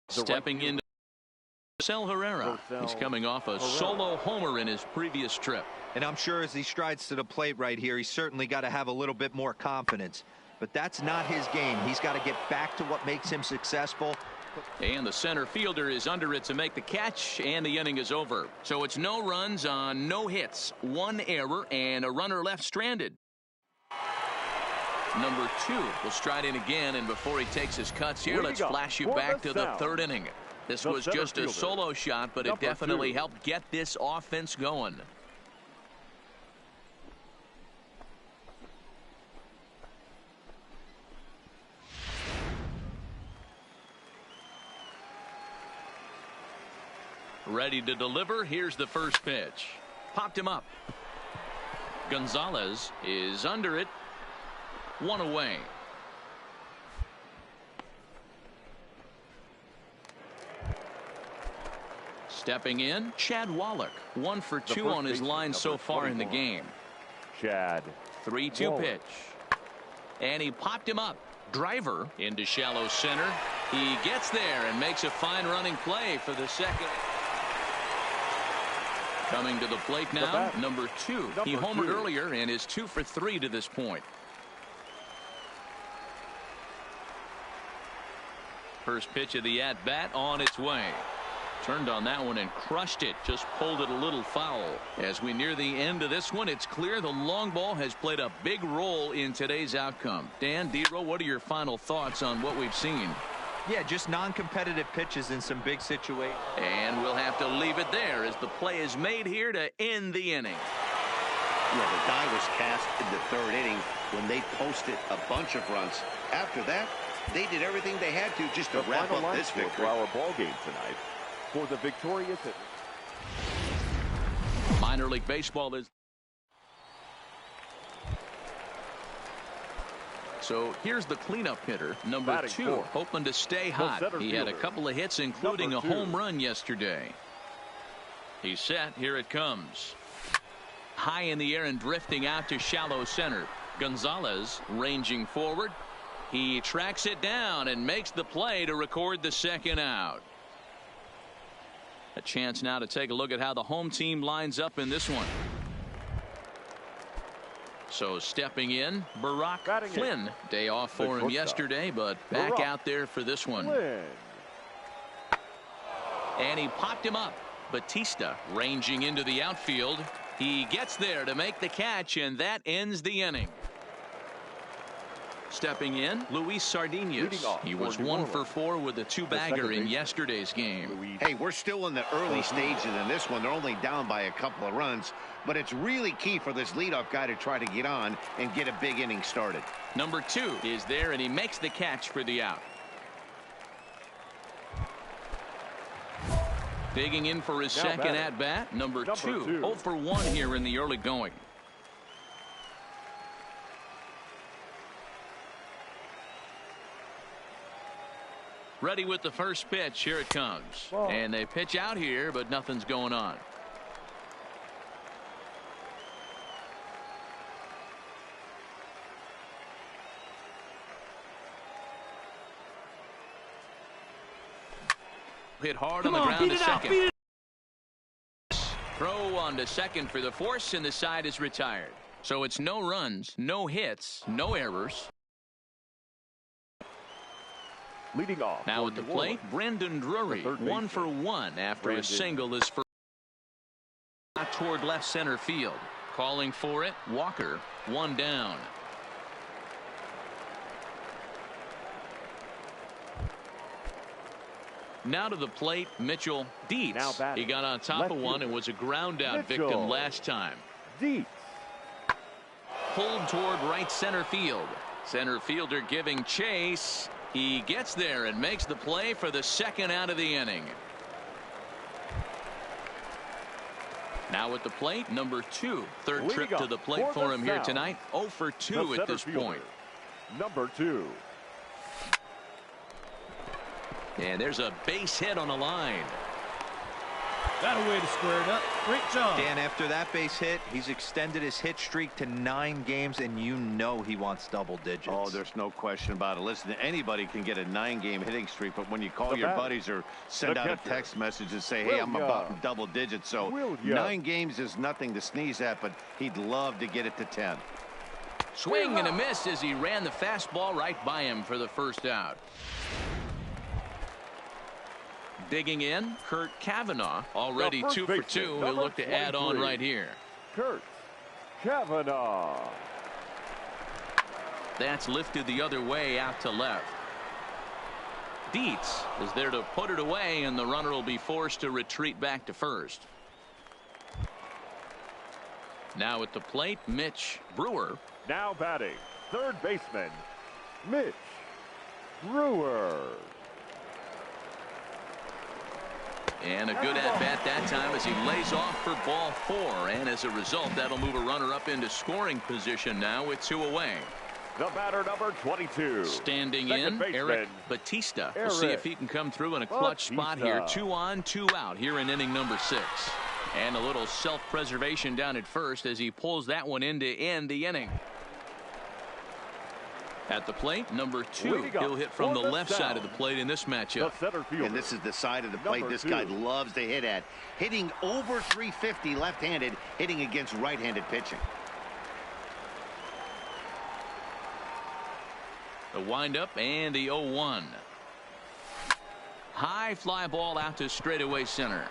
Stepping into KingCL Herrera. He's coming off a solo homer in his previous trip. And I'm sure as he strides to the plate right here, he's certainly got to have a little bit more confidence. But that's not his game. He's got to get back to what makes him successful. And the center fielder is under it to make the catch, and the inning is over. So it's no runs on no hits, one error, and a runner left stranded. Number 2 will stride in again, and before he takes his cuts here, let's flash you back to the third inning. This was just a solo shot, but it definitely helped get this offense going. Ready to deliver. Here's the first pitch. Popped him up. Gonzalez is under it. One away. Stepping in, Chad Wallach. 1 for 2 on his line so far in the game. Chad. 3-2 pitch. And he popped him up. Driver into shallow center. He gets there and makes a fine running play for the second. Coming to the plate now, number 2. He homered earlier and is 2 for 3 to this point. First pitch of the at-bat on its way. Turned on that one and crushed it. Just pulled it a little foul. As we near the end of this one, it's clear the long ball has played a big role in today's outcome. Dan, Dero, what are your final thoughts on what we've seen? Yeah, just non-competitive pitches in some big situations. And we'll have to leave it there as the play is made here to end the inning. Yeah, the die was cast in the third inning when they posted a bunch of runs. After that, they did everything they had to just to wrap up this victory. For our ball game tonight for the victorious. Minor League Baseball is. So here's the cleanup hitter, number 2, hoping to stay hot. He had a couple of hits, including a home run yesterday. He's set. Here it comes. High in the air and drifting out to shallow center. Gonzalez ranging forward. He tracks it down and makes the play to record the second out. A chance now to take a look at how the home team lines up in this one. So stepping in, Barack Flynn. Day off for him yesterday, but back out there for this one. And he popped him up. Batista ranging into the outfield. He gets there to make the catch, and that ends the inning. Stepping in, Luis Sardinas. He was 1 for 4 with a 2-bagger in yesterday's game. Hey, we're still in the early stages in this one. They're only down by a couple of runs, but it's really key for this leadoff guy to try to get on and get a big inning started. Number 2 is there, and he makes the catch for the out. Digging in for his second at-bat, number 2. 0 for 1 here in the early going. Ready with the first pitch. Here it comes. And they pitch out here, but nothing's going on. Hit hard on the ground to second. Throw on to second for the force, and the side is retired. So it's no runs, no hits, no errors. Leading off. Now at the plate, Brandon Drury, 1 for 1 after a single is first toward left center field. Calling for it, Walker, 1 down. Now to the plate, Mitchell Dietz. He got on top of one and was a ground out victim last time. Dietz. Pulled toward right center field. Center fielder giving chase. He gets there and makes the play for the second out of the inning. Now at the plate, number 2. Third trip to the plate for him here tonight. 0 for 2 at this point. Number 2. And there's a base hit on the line. Got a way to square it up. Great job. Dan, after that base hit, he's extended his hit streak to 9 games, and you know he wants double digits. Oh, there's no question about it. Listen, anybody can get a 9-game hitting streak, but when you call your buddies or send out a text message and say, hey, I'm about double digits, so 9 games is nothing to sneeze at, but he'd love to get it to 10. Swing and a miss as he ran the fastball right by him for the first out. Digging in, Kurt Cavanaugh, already 2 for 2. He'll look to add on right here. Kurt Cavanaugh. That's lifted the other way out to left. Dietz is there to put it away, and the runner will be forced to retreat back to first. Now at the plate, Mitch Brewer. Now batting, third baseman, Mitch Brewer. And a good at-bat that time as he lays off for ball 4. And as a result, that'll move a runner up into scoring position now with 2 away. The batter, number 22. Standing in, Eric Batista. We'll see if he can come through in a clutch spot here. 2 on, 2 out here in inning number 6. And a little self-preservation down at first as he pulls that one in to end the inning. At the plate, number 2. He'll hit from the left side of the plate in this matchup. And this is the side of the plate this guy loves to hit at. Hitting over 350 left-handed, hitting against right-handed pitching. The windup and the 0-1. High fly ball out to straightaway center.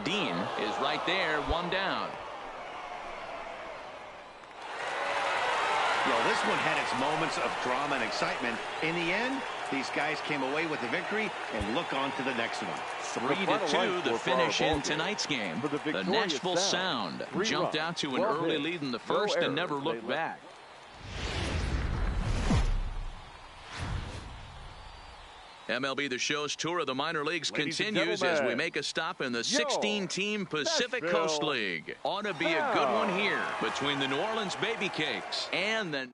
Dean is right there, 1 down. Well, this one had its moments of drama and excitement. In the end, these guys came away with the victory and look on to the next one. 3-2 the finish in tonight's game. The Nashville Sound jumped out to an early lead in the first and never looked back. MLB The Show's tour of the minor leagues continues as we make a stop in the 16-team Pacific Coast League. Ought to be a good one here between the New Orleans Baby Cakes and the...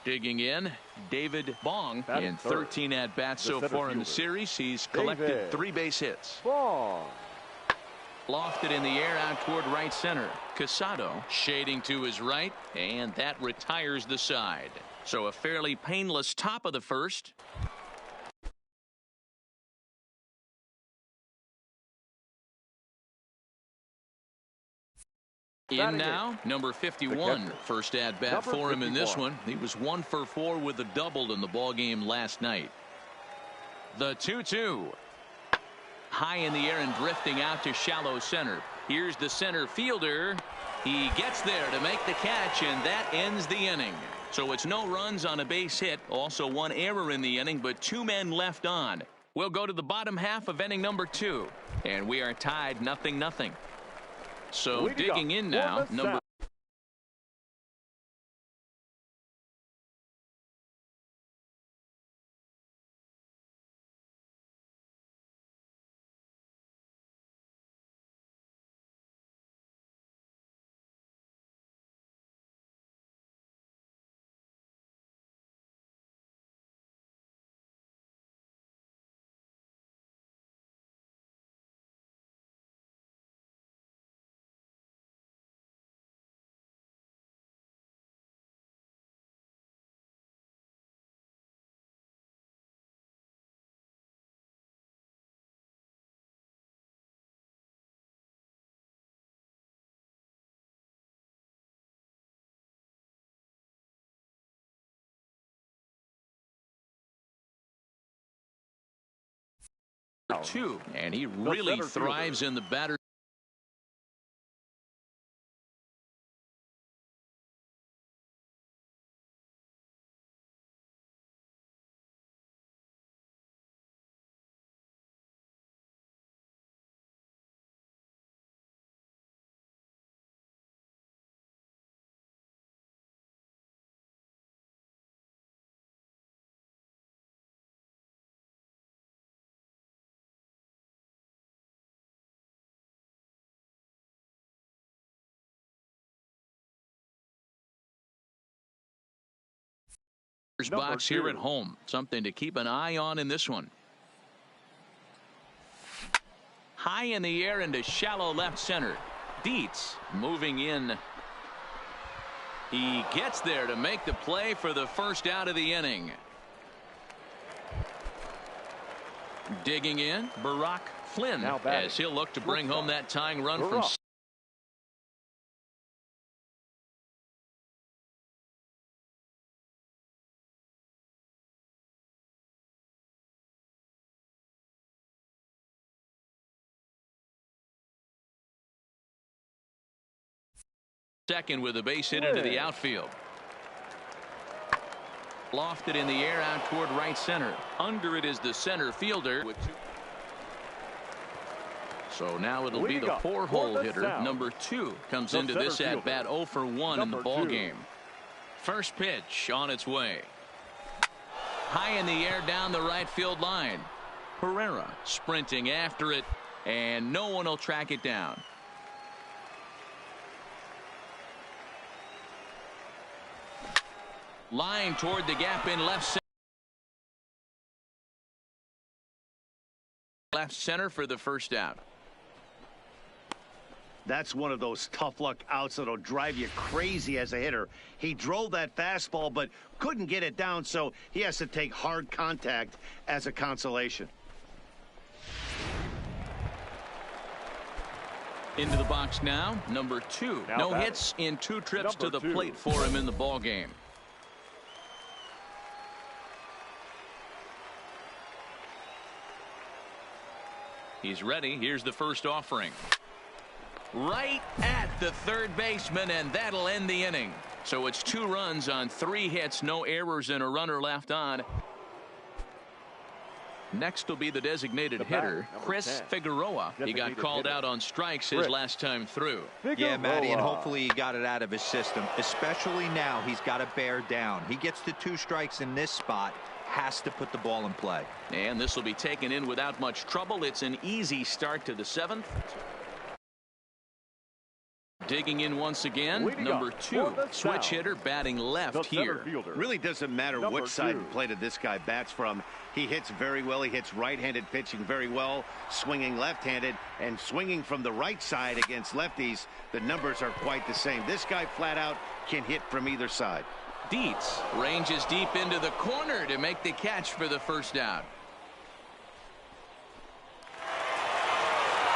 Digging in, David Bong. In 13 at-bats so far in the series, he's collected 3 base hits. Lofted in the air out toward right center. Casado shading to his right, and that retires the side. So a fairly painless top of the first. In now, number 51. First at bat for him in this one. He was 1 for 4 with a double in the ballgame last night. The 2-2. High in the air and drifting out to shallow center. Here's the center fielder. He gets there to make the catch, and that ends the inning. So it's no runs on a base hit. Also 1 error in the inning, but 2 men left on. We'll go to the bottom half of inning number 2. And we are tied 0-0. So digging in now, number two, and he really thrives in the batter. Box here at home. Something to keep an eye on in this one. High in the air into shallow left center. Dietz moving in. He gets there to make the play for the first out of the inning. Digging in, Barack Flynn, as he'll look to bring home that tying run from second with a base hit into the outfield. Lofted in the air out toward right center. Under it is the center fielder. So now it'll be the four-hole hitter. Number 2 comes into this at bat 0 for 1 in the ball game. First pitch on its way. High in the air down the right field line. Herrera sprinting after it, and no one will track it down. Line toward the gap in left center for the first out. That's one of those tough luck outs that'll drive you crazy as a hitter. He drove that fastball but couldn't get it down, so he has to take hard contact as a consolation. Into the box now, number 2. No hits in 2 trips to the plate for him in the ball game. He's ready. Here's the first offering. Right at the third baseman, and that'll end the inning. So it's 2 runs on 3 hits, no errors, and a runner left on. Next will be the designated hitter, Chris Figueroa. He got called out on strikes his last time through. Yeah, Matty, and hopefully he got it out of his system. Especially now, he's got to bear down. He gets the 2 strikes in this spot. Has to put the ball in play. And this will be taken in without much trouble. It's an easy start to the 7th. Digging in once again, number 2, switch hitter batting left here. Really doesn't matter which side of the plate this guy bats from. He hits very well. He hits right-handed pitching very well, swinging left-handed, and swinging from the right side against lefties. The numbers are quite the same. This guy flat out can hit from either side. Dietz ranges deep into the corner to make the catch for the first out.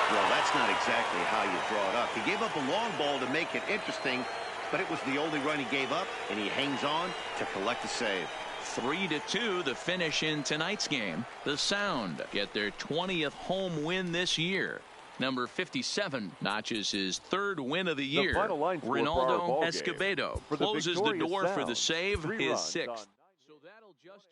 Well, that's not exactly how you draw it up. He gave up a long ball to make it interesting, but it was the only run he gave up, and he hangs on to collect the save. 3-2 the finish in tonight's game. The Sound get their 20th home win this year. Number 57 notches his 3rd win of the year. Ronaldo Escobedo closes the door for the save, his 6th. So that'll just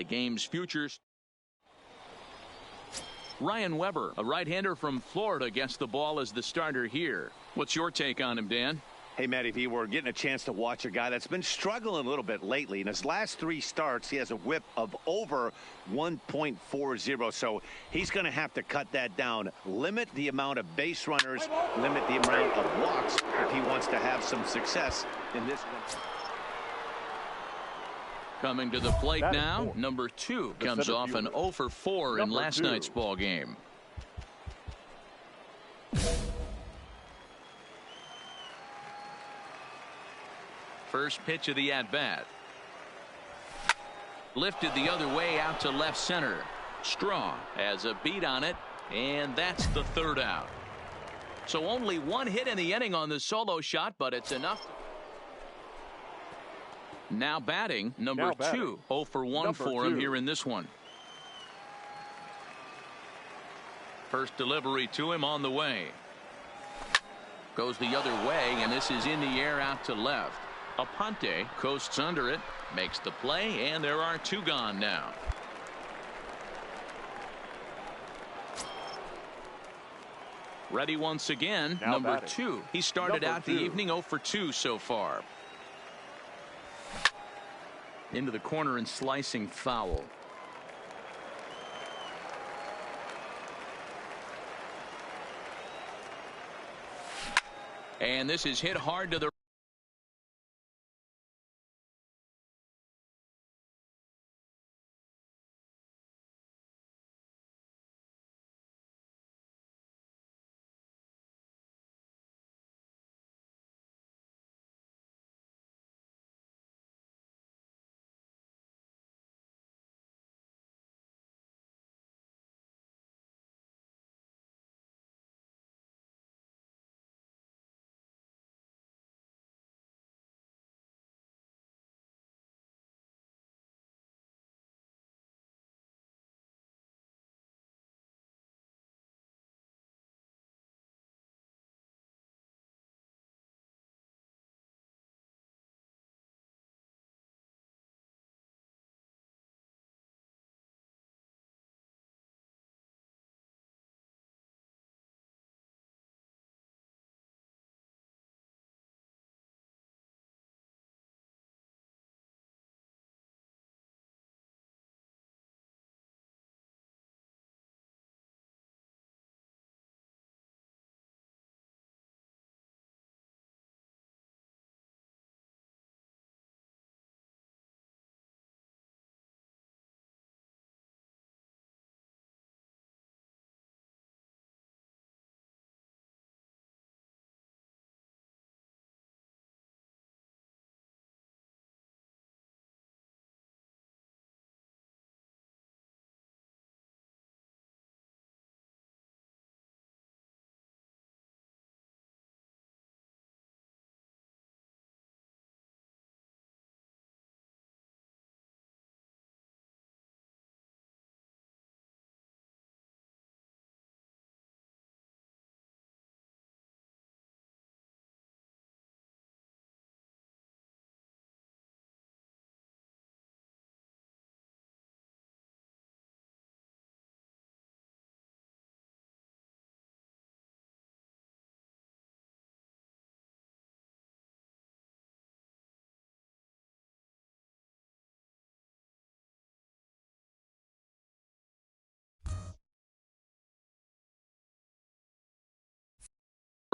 the game's futures. Ryan Weber, a right-hander from Florida, gets the ball as the starter here. What's your take on him, Dan? Hey, Matt, if you were getting a chance to watch a guy that's been struggling a little bit lately, in his last 3 starts, he has a whip of over 1.40, so he's going to have to cut that down. Limit the amount of base runners, limit the amount of walks if he wants to have some success in this one. Coming to the plate now, number 2 comes off an 0 for 4 in last night's ball game. First pitch of the at-bat. Lifted the other way out to left center. Strong has a beat on it, and that's the 3rd out. So only 1 hit in the inning on the solo shot, but it's enough. Now batting, number 2. 0 for 1 for him here in this one. First delivery to him on the way. Goes the other way, and this is in the air out to left. Aponte coasts under it, makes the play, and there are 2 gone now. Ready once again, number 2. He started out the evening 0 for 2 so far. Into the corner and slicing foul. And this is hit hard to the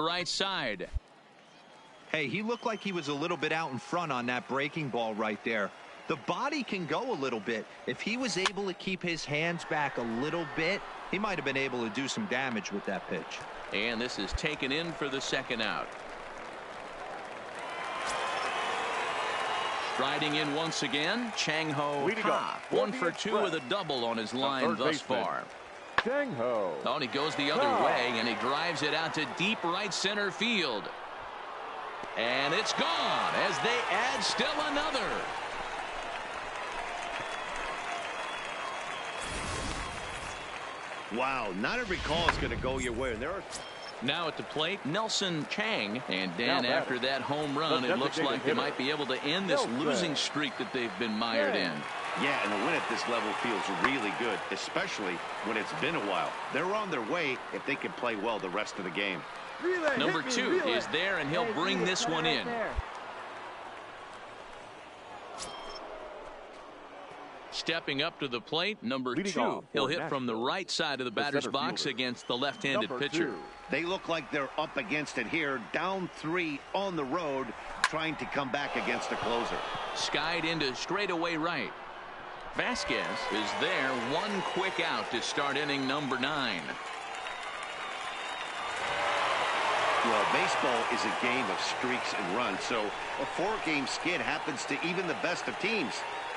right side. Hey, he looked like he was a little bit out in front on that breaking ball right there. The body can go a little bit. If he was able to keep his hands back a little bit, he might have been able to do some damage with that pitch. And this is taken in for the 2nd out. Striding in once again, Chang-Ho Ha. 1 for 2 with a double on his line thus far. Chang-Ho. Oh, and he goes the other way, and he drives it out to deep right center field. And it's gone as they add still another. Wow, not every call is going to go your way. And there are now at the plate, Nelson Chang. And Dan, after that home run, it looks like they might be able to end this losing streak that they've been mired in. Yeah, and a win at this level feels really good, especially when it's been a while. They're on their way if they can play well the rest of the game. Number 2 is there, and he'll bring this one in. Stepping up to the plate, number 2. He'll hit from the right side of the batter's box against the left-handed pitcher. They look like they're up against it here. Down 3 on the road, trying to come back against a closer. Skied into straightaway right. Vasquez is there. One quick out to start inning number 9. Well, baseball is a game of streaks and runs, so a 4-game skid happens to even the best of teams.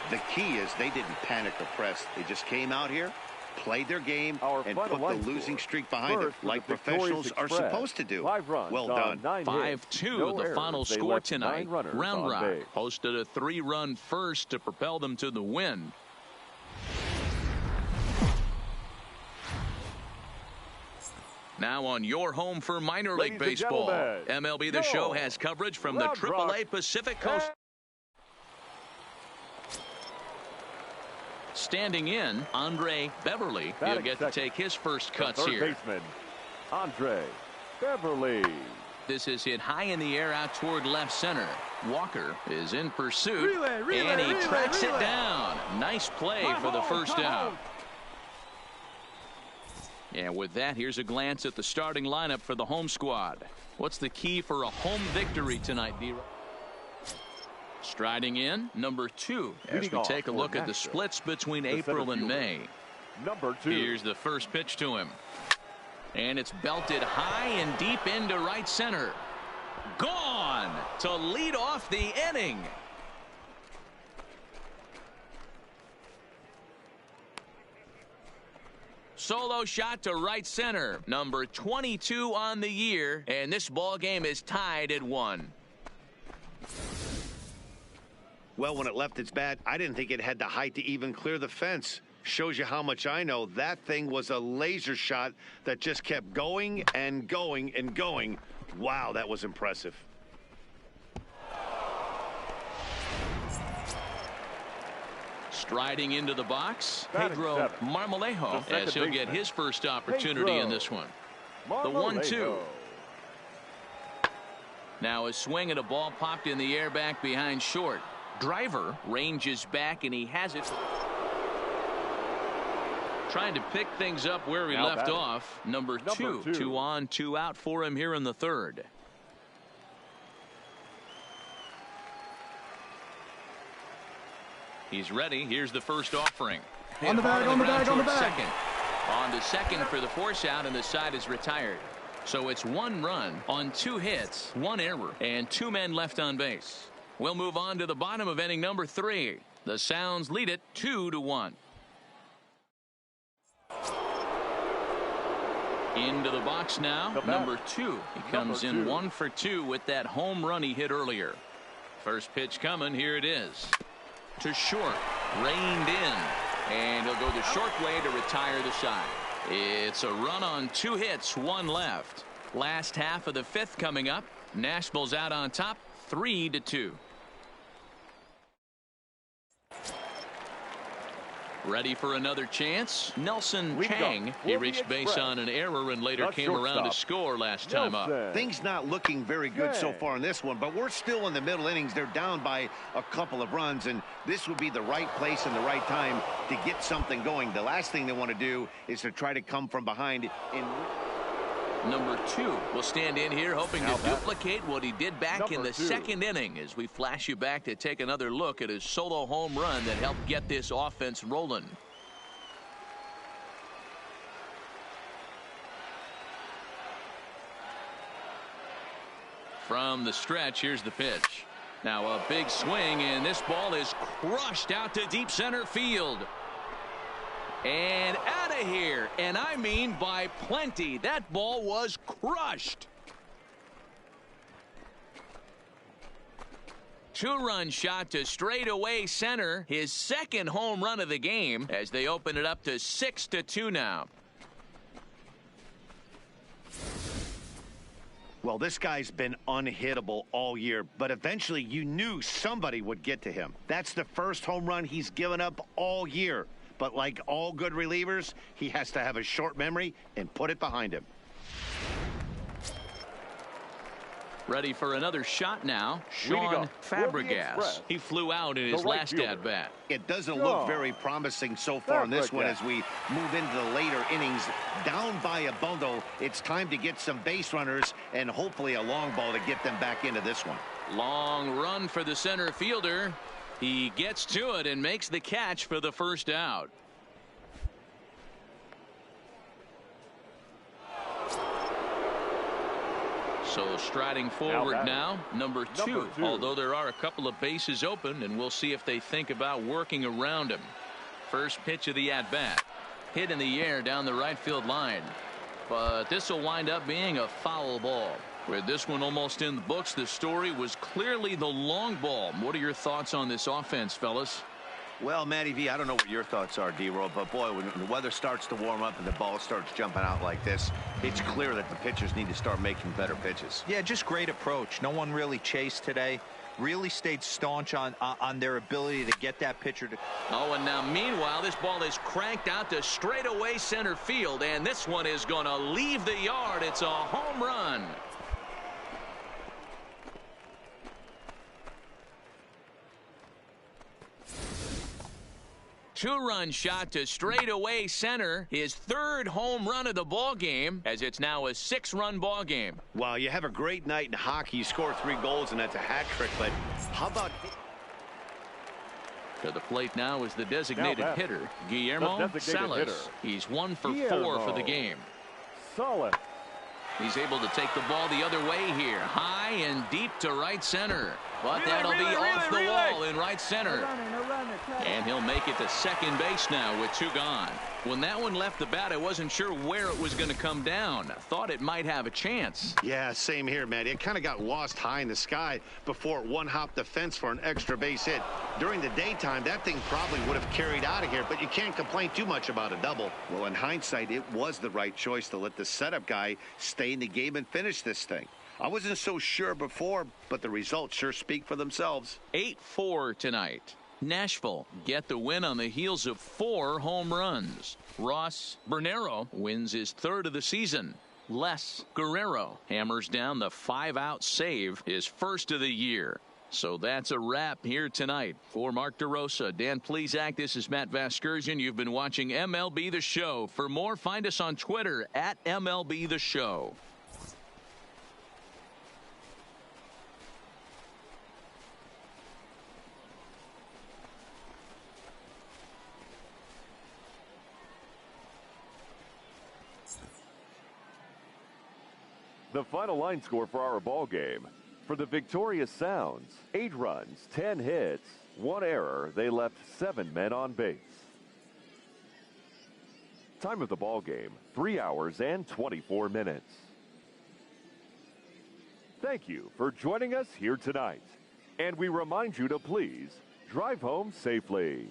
The key is they didn't panic or press. They just came out here, played their game, and put the losing streak behind it, like professionals are supposed to do. Well done. 5-2, the final score tonight. Round Rock posted a 3-run first to propel them to the win. Now on your home for minor league baseball. MLB The Show has coverage from the AAA Pacific Coast. Standing in, Andre Beverly. He'll get to take his first cuts here. Baseman, Andre Beverly. This is hit high in the air out toward left center. Walker is in pursuit, and he tracks it down. Nice play for the first out. And with that, here's a glance at the starting lineup for the home squad. What's the key for a home victory tonight, D-Rock? Striding in, number 2, as we take a look at the splits between April and May. Number 2. Here's the first pitch to him. And it's belted high and deep into right center. Gone to lead off the inning. Solo shot to right center. Number 22 on the year. And this ball game is tied at 1. Well, when it left its bat, I didn't think it had the height to even clear the fence. Shows you how much I know. That thing was a laser shot that just kept going and going and going. Wow, that was impressive. Striding into the box, Pedro Marmolejo, as he'll get his first opportunity in this one. The 1-2. Now a swing and a ball popped in the air back behind short. Driver ranges back, and he has it. Trying to pick things up where he left off. Number 2. 2 on, 2 out for him here in the 3rd. He's ready. Here's the first offering. On the bag, on the bag, on the bag. Second. On the second for the force out, and the side is retired. So it's 1 run on 2 hits, 1 error, and 2 men left on base. We'll move on to the bottom of inning number 3. The Sounds lead it 2-1. Into the box now, number 2. He comes in 1 for 2 with that home run he hit earlier. First pitch coming. Here it is. To short. Reined in. And he'll go the short way to retire the side. It's a run on 2 hits, 1 left. Last half of the 5th coming up. Nashville's out on top, 3-2. Ready for another chance. Nelson Chang. He reached base on an error and later came around to score last time up. Things not looking very good so far in this one, but we're still in the middle innings. They're down by a couple of runs, and this would be the right place and the right time to get something going. The last thing they want to do is to try to come from behind. Number 2 will stand in here hoping to duplicate what he did back in the 2nd inning as we flash you back to take another look at his solo home run that helped get this offense rolling. From the stretch, here's the pitch. Now a big swing, and this ball is crushed out to deep center field. And out of here, and I mean by plenty. That ball was crushed. 2-run shot to straightaway center, his 2nd home run of the game as they open it up to 6-2 now. Well, this guy's been unhittable all year, but eventually you knew somebody would get to him. That's the first home run he's given up all year. But like all good relievers, he has to have a short memory and put it behind him. Ready for another shot now. Sean Fabregas. He flew out in his last at-bat. It doesn't look very promising so far in this one as we move into the later innings. Down by a bundle, it's time to get some base runners and hopefully a long ball to get them back into this one. Long run for the center fielder. He gets to it and makes the catch for the first out. So striding forward now, number two. Although there are a couple of bases open, and we'll see if they think about working around him. First pitch of the at-bat. Hit in the air down the right field line. But this will wind up being a foul ball. With this one almost in the books, the story was clearly the long ball. What are your thoughts on this offense, fellas? Well, Matty V, I don't know what your thoughts are, D-Roll, but boy, when the weather starts to warm up and the ball starts jumping out like this, it's clear that the pitchers need to start making better pitches. Yeah, just great approach. No one really chased today. Really stayed staunch on their ability to get that pitcher to. Oh, and now meanwhile, this ball is cranked out to straightaway center field, and this one is going to leave the yard. It's a home run. Two-run shot to straightaway center. His third home run of the ball game, as it's now a 6-run ball game. Well, you have a great night in hockey. You score 3 goals, and that's a hat trick. But how about... To the plate now is the designated hitter, Guillermo Salas. He's 1 for 4 for the game. Salas. He's able to take the ball the other way here. High and deep to right center. But that'll be off the wall in right center. And he'll make it to second base now with 2 gone. When that one left the bat, I wasn't sure where it was going to come down. Thought it might have a chance. Yeah, same here, Matty. It kind of got lost high in the sky before it one-hopped the fence for an extra base hit. During the daytime, that thing probably would have carried out of here, but you can't complain too much about a double. Well, in hindsight, it was the right choice to let the setup guy stay in the game and finish this thing. I wasn't so sure before, but the results sure speak for themselves. 8-4 tonight. Nashville get the win on the heels of 4 home runs. Ross Bernero wins his 3rd of the season. Les Guerrero hammers down the 5-out save, his 1st of the year. So that's a wrap here tonight. For Mark DeRosa, Dan Plesac, this is Matt Vasgersian. You've been watching MLB The Show. For more, find us on Twitter at MLB The Show. The final line score for our ball game. For the victorious Sounds, 8 runs, 10 hits, 1 error. They left 7 men on base. Time of the ball game, 3 hours and 24 minutes. Thank you for joining us here tonight. And we remind you to please drive home safely.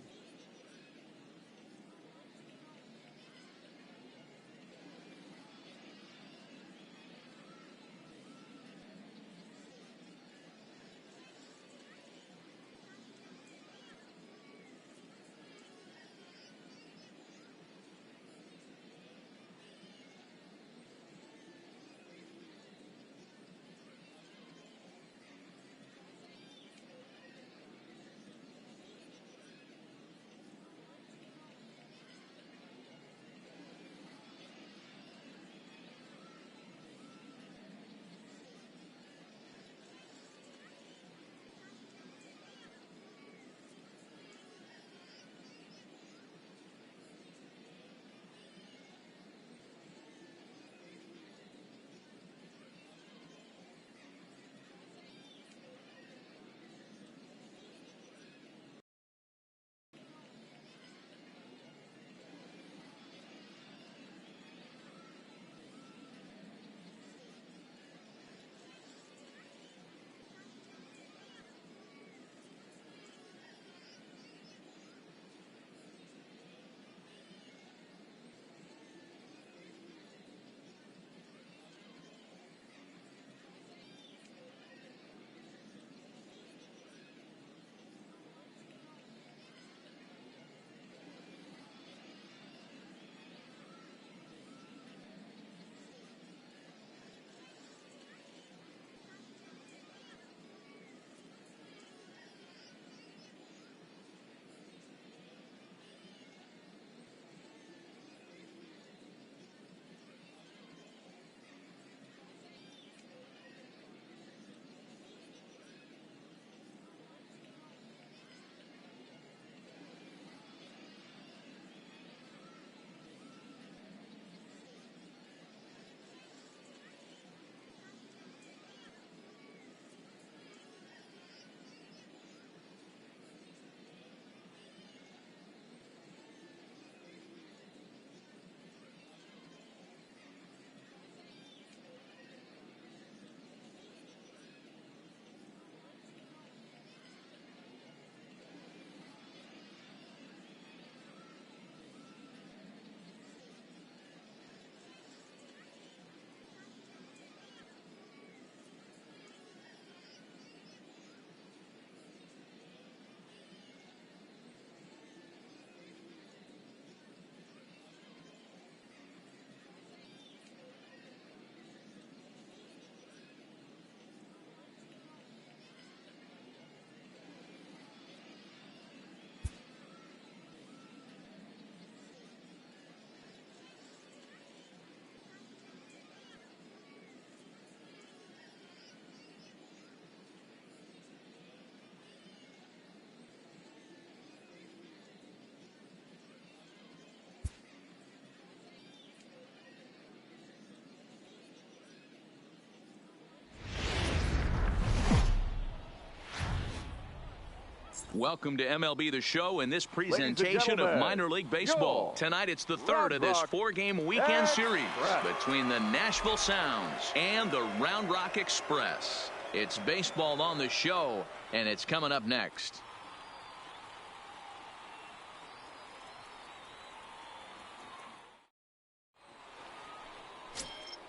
Welcome to MLB The Show and this presentation of minor league baseball. Tonight it's the third of this four-game weekend series between the Nashville Sounds and the Round Rock Express. It's baseball on the show, and it's coming up next.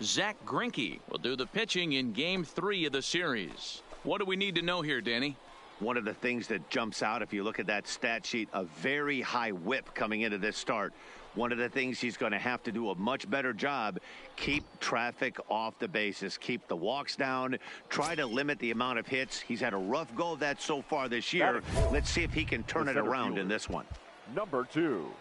Zach Greinke will do the pitching in Game 3 of the series. What do we need to know here, Danny? One of the things that jumps out, if you look at that stat sheet, a very high whip coming into this start. One of the things he's going to have to do a much better job, keep traffic off the bases, keep the walks down, try to limit the amount of hits. He's had a rough go of that so far this year. Let's see if he can turn it around in this one. Number 2.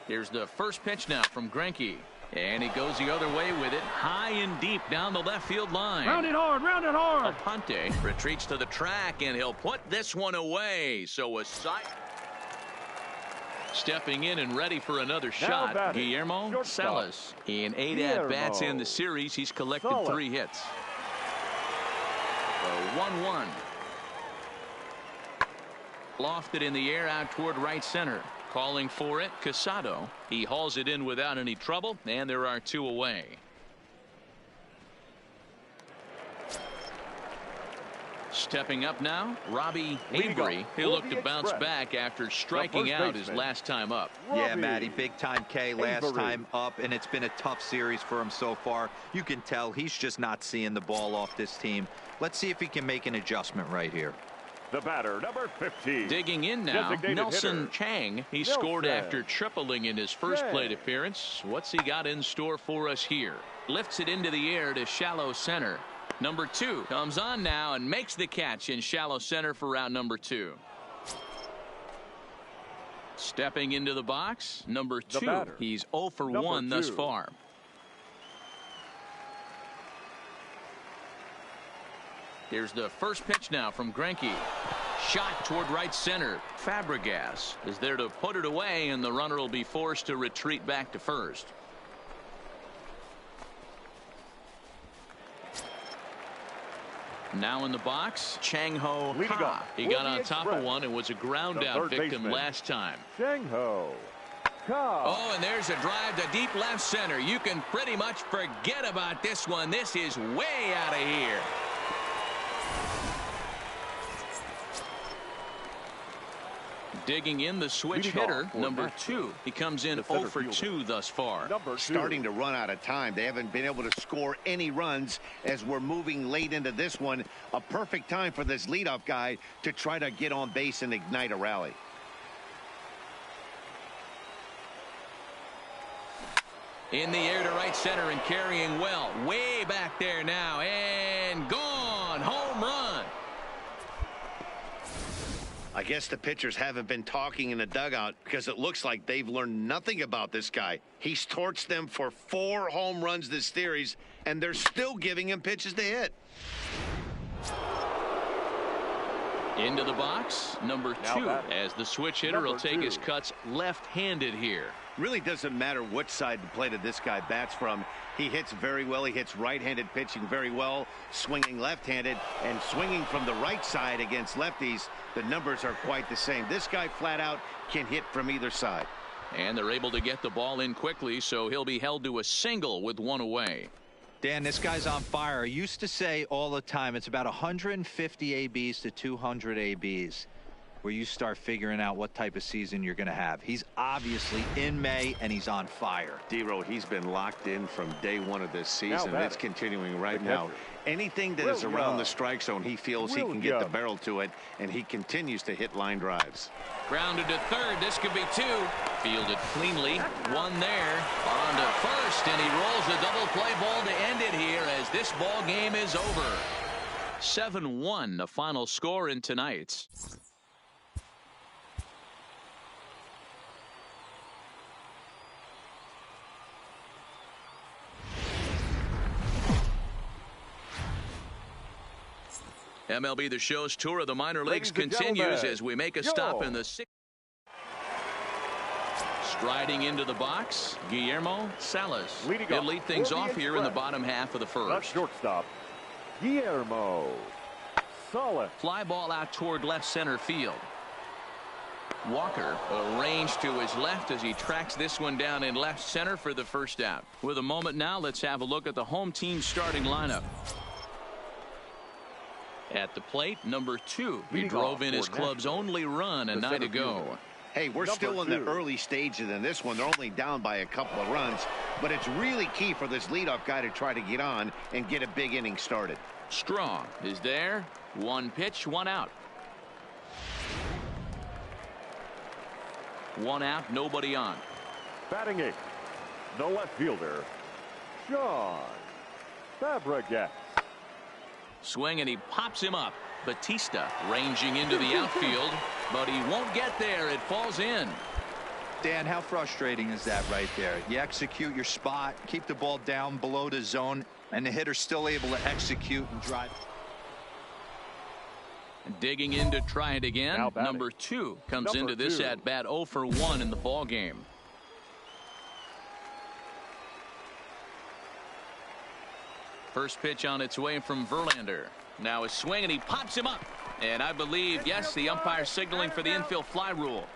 Here's the first pitch now from Greinke. And he goes the other way with it, high and deep down the left field line. Round it hard, round it hard. Aponte retreats to the track, and he'll put this one away. So a side. Stepping in and ready for another shot, Guillermo Salas. In 8 at-bats in the series, he's collected 3 hits. 1-1. Lofted in the air out toward right center. Calling for it, Casado. He hauls it in without any trouble, and there are 2 away. Stepping up now, Robbie Avery. He'll look to bounce back after striking out his last time up. Yeah, Matty, big time K last time up, and it's been a tough series for him so far. You can tell he's just not seeing the ball off this team. Let's see if he can make an adjustment right here. The batter, number 15. Digging in now, Nelson Chang. He scored after tripling in his first plate appearance. What's he got in store for us here? Lifts it into the air to shallow center. Number 2 comes on now and makes the catch in shallow center for round number 2. Stepping into the box, number 2. He's 0 for 1 thus far. Here's the first pitch now from Greinke. Shot toward right center. Fabregas is there to put it away, and the runner will be forced to retreat back to first. Now in the box, Chang-Ho Ka. He got on top of one and was a ground out victim last time. Chang-Ho Ka. Oh, and there's a drive to deep left center. You can pretty much forget about this one. This is way out of here. Digging in the switch hitter, number 2. He comes in 0 for 2 thus far. Starting to run out of time. They haven't been able to score any runs as we're moving late into this one. A perfect time for this leadoff guy to try to get on base and ignite a rally. In the air to right center and carrying well. Way back there now and gone. Home run. I guess the pitchers haven't been talking in the dugout because it looks like they've learned nothing about this guy. He's torched them for 4 home runs this series, and they're still giving him pitches to hit. Into the box, number 2, as the switch hitter will take his cuts left-handed here. Really doesn't matter which side of the plate this guy bats from. He hits very well. He hits right-handed pitching very well, swinging left-handed and swinging from the right side against lefties. The numbers are quite the same. This guy flat out can hit from either side. And they're able to get the ball in quickly, so he'll be held to a single with 1 away. Dan, this guy's on fire. I used to say all the time, it's about 150 ABs to 200 ABs where you start figuring out what type of season you're going to have. He's obviously in May, and he's on fire. D-Row, he's been locked in from day 1 of this season. It's continuing right now. Anything that is around the strike zone, he feels he can get the barrel to it, and he continues to hit line drives. Grounded to third. This could be 2. Fielded cleanly. 1 there. On to first, and he rolls the double play ball to end it here as this ball game is over. 7-1, the final score in tonight's. MLB The Show's tour of the minor leagues continues as we make a stop in the 6th. Riding into the box, Guillermo Salas. Leading He'll up lead things for the off here in the Express. bottom half of the The first. shortstop, Guillermo Salas. Fly ball out toward left center field. Walker arranged to his left as he tracks this one down in left center for the first out. With a moment now, let's have a look at the home team starting lineup. At the plate, number 2. He Leading drove off in his for club's Nashville, only run a the night center ago. fielder. Hey, we're Number still in the 2. early stages in this one. They're only down by a couple of runs, but it's really key for this leadoff guy to try to get on and get a big inning started. Strong is there. 1 pitch, 1 out. 1 out, nobody on. Batting 8th, the left fielder, John Fabregas. Swing and he pops him up. Batista ranging into the outfield, but he won't get there. It falls in. Dan, how frustrating is that right there? You execute your spot, keep the ball down below the zone, and the hitter's still able to execute and drive. Digging in to try it again. Now batting. Number 2 comes Number into this 2. at bat 0 for 1 in the ball game. First pitch on its way from Verlander. Now a swing and he pops him up. And I believe, yes, the umpire signaling for the infield fly rule.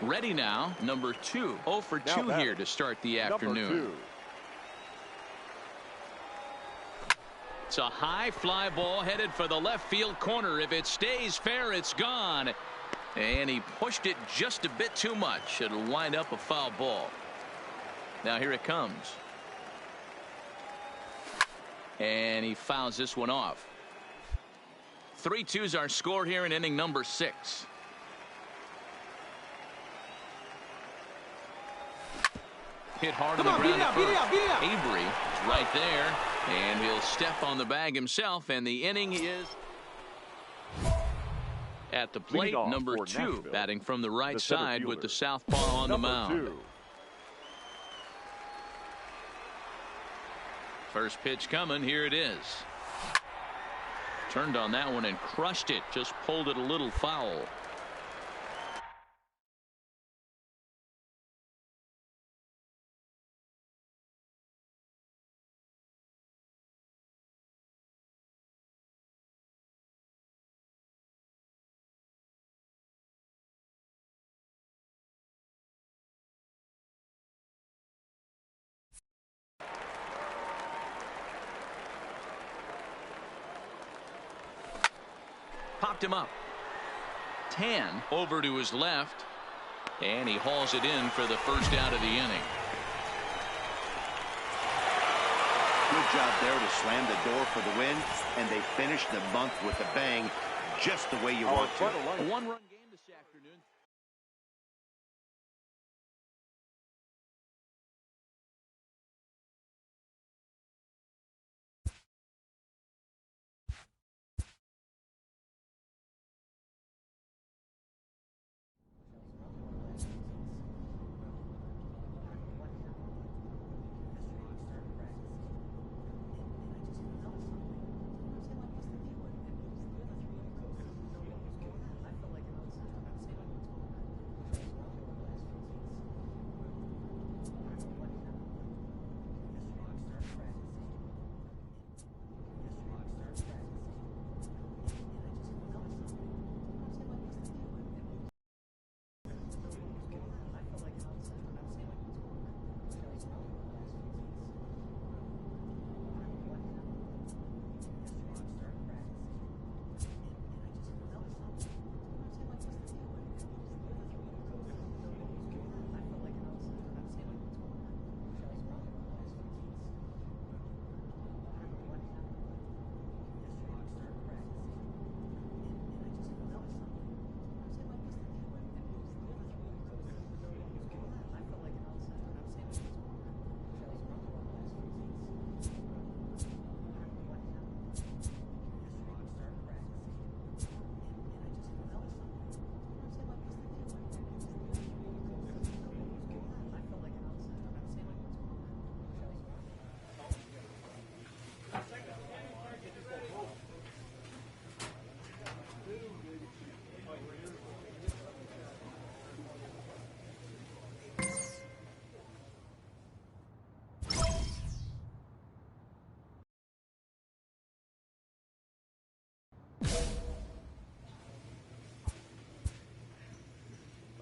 Ready now, number 2. 0 for 2 batting. here to start the Number afternoon. 2. It's a high fly ball headed for the left field corner. If it stays fair, it's gone. And he pushed it just a bit too much. It'll wind up a foul ball. Now here it comes. And he fouls this one off. 3-2's our score here in inning number 6. Hit hard on the ground at first. Avery is right there, and he'll step on the bag himself, and the inning is at the plate. Number 2 Nashville, batting from the right the center side with fielder. the southpaw on the Number mound. 2. First pitch coming. Here it is. Turned on that one and crushed it. Just pulled it a little foul. Popped him up. Tan over to his left, and he hauls it in for the first out of the inning. Good job there to slam the door for the win, and they finished the month with a bang, just the way you want to. A 1-run game this afternoon.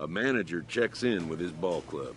A manager checks in with his ball club.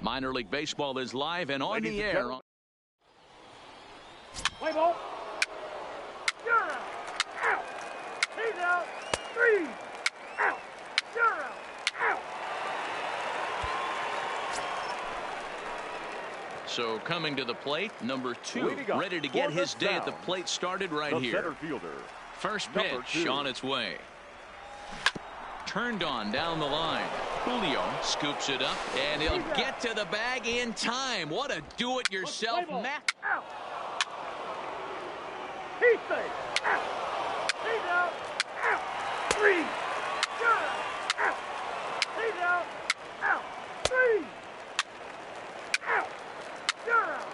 Minor League Baseball is live and on the air. Play ball. You're out. Out. He's out. 3 out. You're out. Out. So coming to the plate, number 2, ready to get his day at the plate started right here. Center fielder, First pitch on its way. Turned on down the line. Julio scoops it up, and he'll get to the bag in time. What a do-it-yourself match. He's safe. Out. He's out. Out. 3. You're out. Out. He's out. Out. 3. Out. You're out.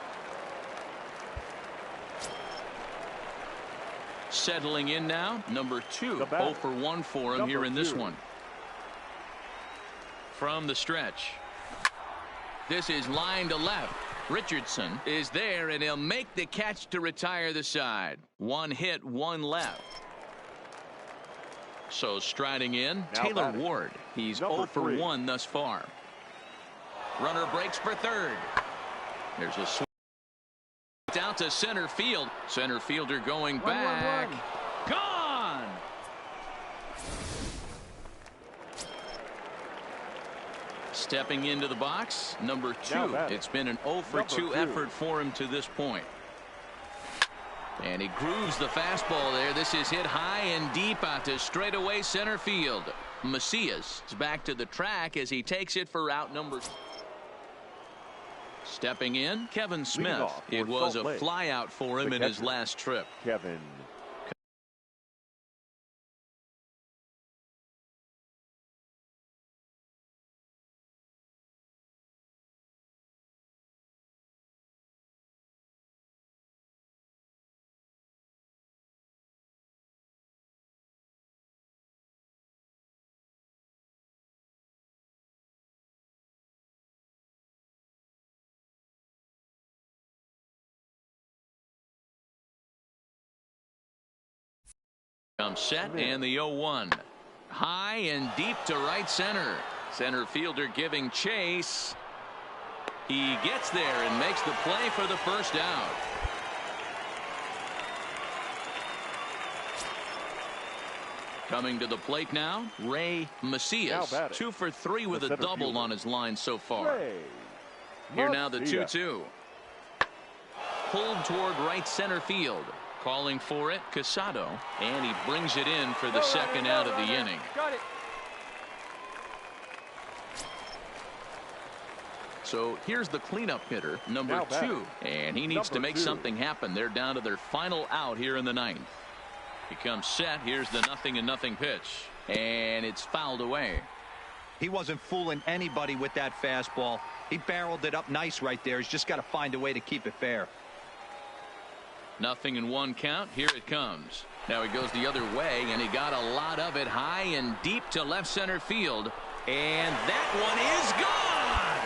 Settling in now, number 2. 0 for 1 for him here in this one. From the stretch. This is line to left. Richardson is there, and he'll make the catch to retire the side. 1 hit, 1 left. So striding in, Taylor Ward. He's 0 for 1 thus far. Runner breaks for third. There's a swing out to center field. Center fielder going back. Gone! Stepping into the box, number 2. It's been an 0 for 2 effort for him to this point. And he grooves the fastball there. This is hit high and deep out to straightaway center field. Macias is back to the track as he takes it for out number 2. Stepping in, Kevin Smith. It was a flyout for him in his last trip. Kevin. Comes set and the 0-1. High and deep to right center. Center fielder giving chase. He gets there and makes the play for the first out. Coming to the plate now, Ray Macias. 2 for 3 with a double on his line so far. Here now the 2-2. Pulled toward right center field. Calling for it, Casado, and he brings it in for the second out of the inning. Got it. So here's the cleanup hitter, number 2, and he needs to make something happen. They're down to their final out here in the 9th. He comes set. Here's the 0-0 pitch, and it's fouled away. He wasn't fooling anybody with that fastball. He barreled it up nice right there. He's just got to find a way to keep it fair. 0-1 count. Here it comes. Now he goes the other way, and he got a lot of it high and deep to left center field. And that one is gone!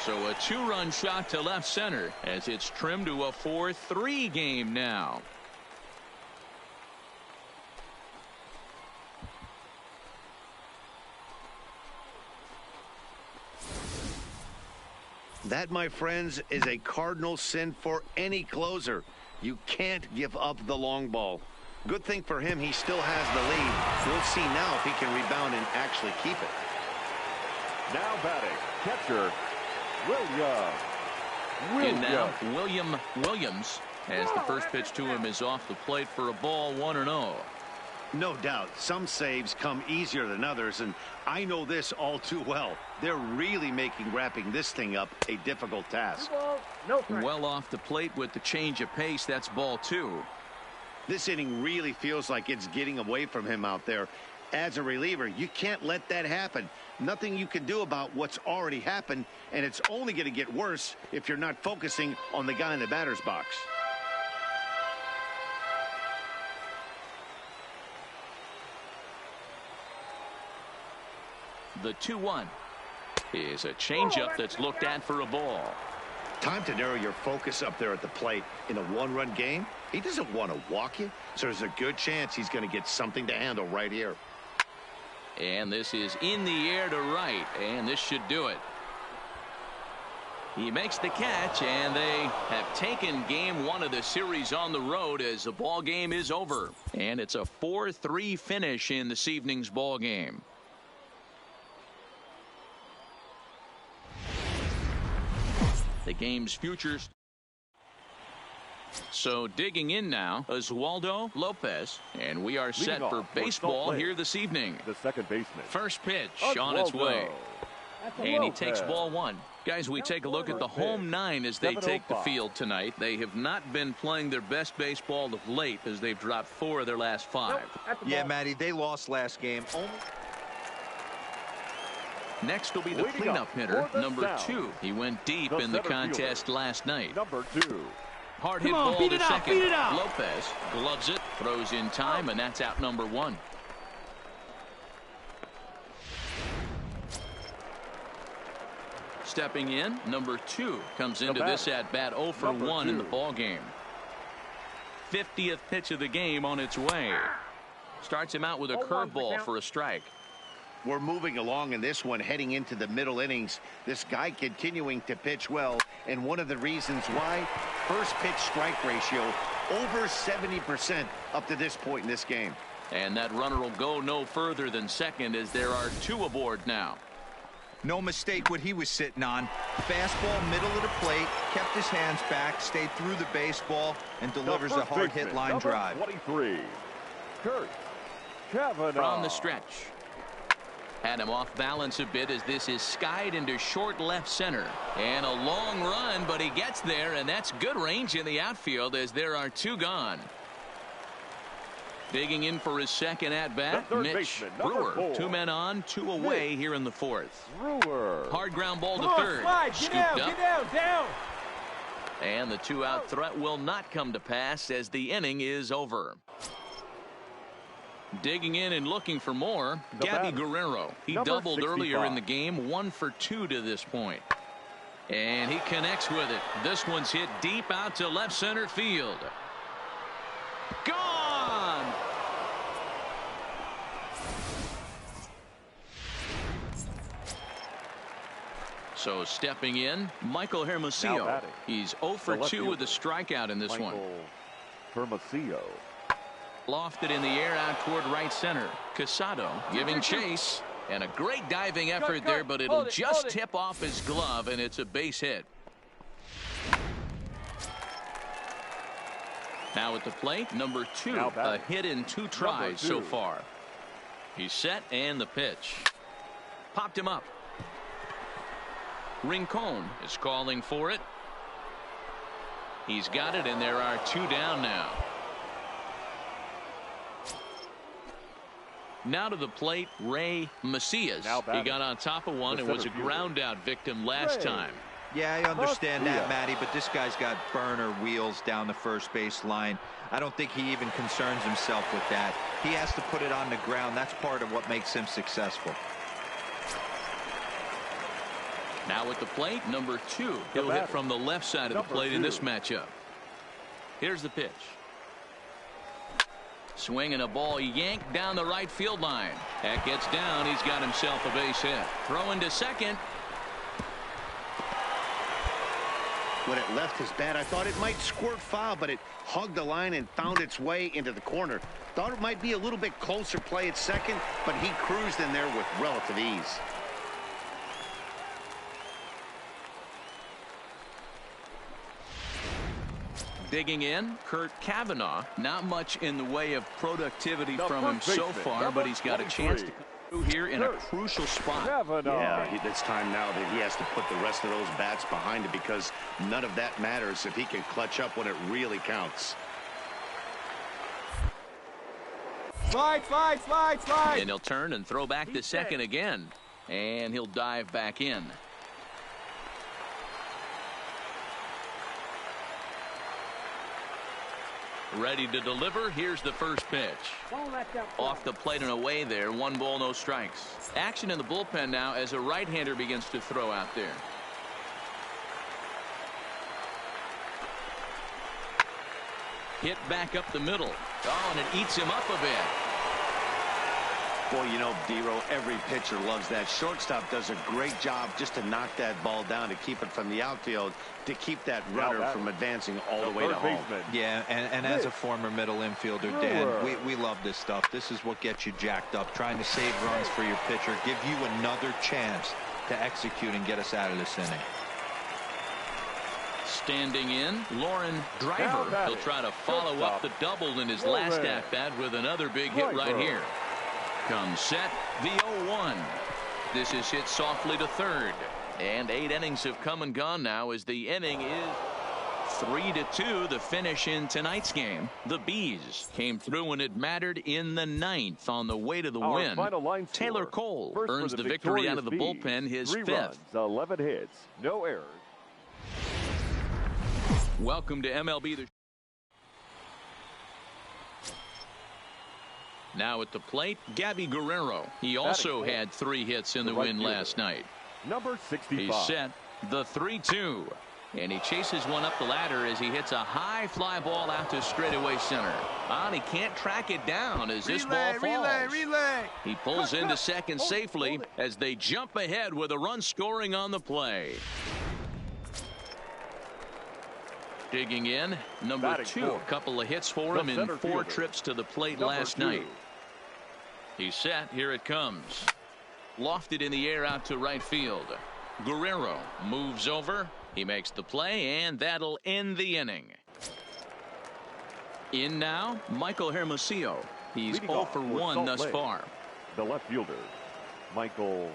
So a 2-run shot to left center as it's trimmed to a 4-3 game now. That, my friends, is a cardinal sin for any closer. You can't give up the long ball. Good thing for him, he still has the lead. We'll see now if he can rebound and actually keep it. Now batting, catcher, In now, William Williams, as the first pitch to him is off the plate for a ball, 1-0. No doubt, some saves come easier than others, and I know this all too well. They're really making wrapping this thing up a difficult task. Well off the plate with the change of pace. That's ball 2. This inning really feels like it's getting away from him out there. As a reliever, you can't let that happen. Nothing you can do about what's already happened, and it's only going to get worse if you're not focusing on the guy in the batter's box. The 2-1 is a changeup that's looked at for a ball. Time to narrow your focus up there at the plate. In a one-run game, he doesn't want to walk you, so there's a good chance he's going to get something to handle right here. And this is in the air to right, and this should do it. He makes the catch, and they have taken game 1 of the series on the road as the ball game is over. And it's a 4-3 finish in this evening's ball game. The game's futures. So digging in now, Oswaldo Lopez, and we are set for baseball here this evening. The second baseman. First pitch on its way. And he takes ball one. Guys, we take a look at the home nine as they take the field tonight. They have not been playing their best baseball of late as they've dropped 4 of their last 5. Yeah, Matty, they lost last game. Next will be the cleanup hitter, number 2. He went deep in the contest last night. Number 2. Hard hit ball to second. Lopez gloves it, throws in time, and that's out number 1. Stepping in, number 2 comes into this at bat 0 for 1 in the ball game. 50th pitch of the game on its way. Starts him out with a curveball for a strike. We're moving along in this one, heading into the middle innings. This guy continuing to pitch well, and one of the reasons why, first pitch strike ratio over 70% up to this point in this game. And that runner will go no further than second as there are 2 aboard now. No mistake what he was sitting on. Fastball, middle of the plate, kept his hands back, stayed through the baseball, and delivers a hard hit line drive. 23, Kurt Kavanaugh. From the stretch. Had him off balance a bit as this is skied into short left center. And a long run, but he gets there, and that's good range in the outfield as there are 2 gone. Digging in for his second at-bat, Mitch Brewer. 2 men on, 2 away here in the 4th. Brewer. Hard ground ball to third. Scooped up. Get down. And the 2-out threat will not come to pass as the inning is over. Digging in and looking for more, Gabby Guerrero. He doubled 65. earlier in the game, 1 for 2 to this point. And he connects with it. This one's hit deep out to left center field. Gone! So stepping in, Michael Hermosillo. He's 0 for 2 with a strikeout in this one. Hermosillo. Lofted in the air out toward right center. Casado giving chase. And a great diving effort there, but it'll just tip off his glove, and it's a base hit. Now at the plate, number 2. A hit in 2 tries so far. He's set, and the pitch. Popped him up. Rincon is calling for it. He's got it, and there are 2 down now. Now to the plate, Ray Macias. He got on top of one and was a ground out victim last time. Yeah, I understand that, Matty, but this guy's got burner wheels down the first base line. I don't think he even concerns himself with that. He has to put it on the ground. That's part of what makes him successful. Now at the plate, number 2. He'll hit from the left side of the plate in this matchup. Here's the pitch. Swinging a ball yanked down the right field line. That gets down. He's got himself a base hit. Throwing to second. When it left his bat, I thought it might squirt foul, but it hugged the line and found its way into the corner. Thought it might be a little bit closer play at second, but he cruised in there with relative ease. Digging in, Kurt Kavanaugh. Not much in the way of productivity from him so far, but he's got a chance to come through here in a crucial spot. Yeah, it's time now that he has to put the rest of those bats behind it because none of that matters if he can clutch up when it really counts. Slide. And he'll turn and throw back to second again. And he'll dive back in. Ready to deliver. Here's the first pitch. Off the plate and away there. 1 ball, no strikes. Action in the bullpen now as a right-hander begins to throw out there. Hit back up the middle. Oh, and it eats him up a bit. Boy, you know, D-Row, every pitcher loves that. Shortstop does a great job just to knock that ball down, to keep it from the outfield, to keep that runner from advancing all the way to home. Yeah, and as a former middle infielder, Dan, we love this stuff. This is what gets you jacked up, trying to save runs for your pitcher, give you another chance to execute and get us out of this inning. Standing in, Lauren Driver. He'll try to follow up the double in his last at-bat with another big hit right here. Comes set, the 0-1. This is hit softly to third. And 8 innings have come and gone now as the inning is 3-2, the finish in tonight's game. The Bees came through when it mattered in the 9th on the way to the win. Taylor Cole earns the victory out of the bullpen, his 5th. Runs, 11 hits, no errors. Welcome to MLB. Now at the plate, Gabby Guerrero. He also had 3 hits in the win last night. Number 65. He's set, the 3-2. And he chases one up the ladder as he hits a high fly ball out to straightaway center. And he can't track it down as this ball falls. He pulls into second safely as they jump ahead with a run scoring on the play. Digging in, number 2. A couple of hits for him in 4 trips to the plate last night. He's set. Here it comes. Lofted in the air out to right field. Guerrero moves over. He makes the play, and that'll end the inning. In now, Michael Hermosillo. He's 0 for 1 thus far. The left fielder, Michael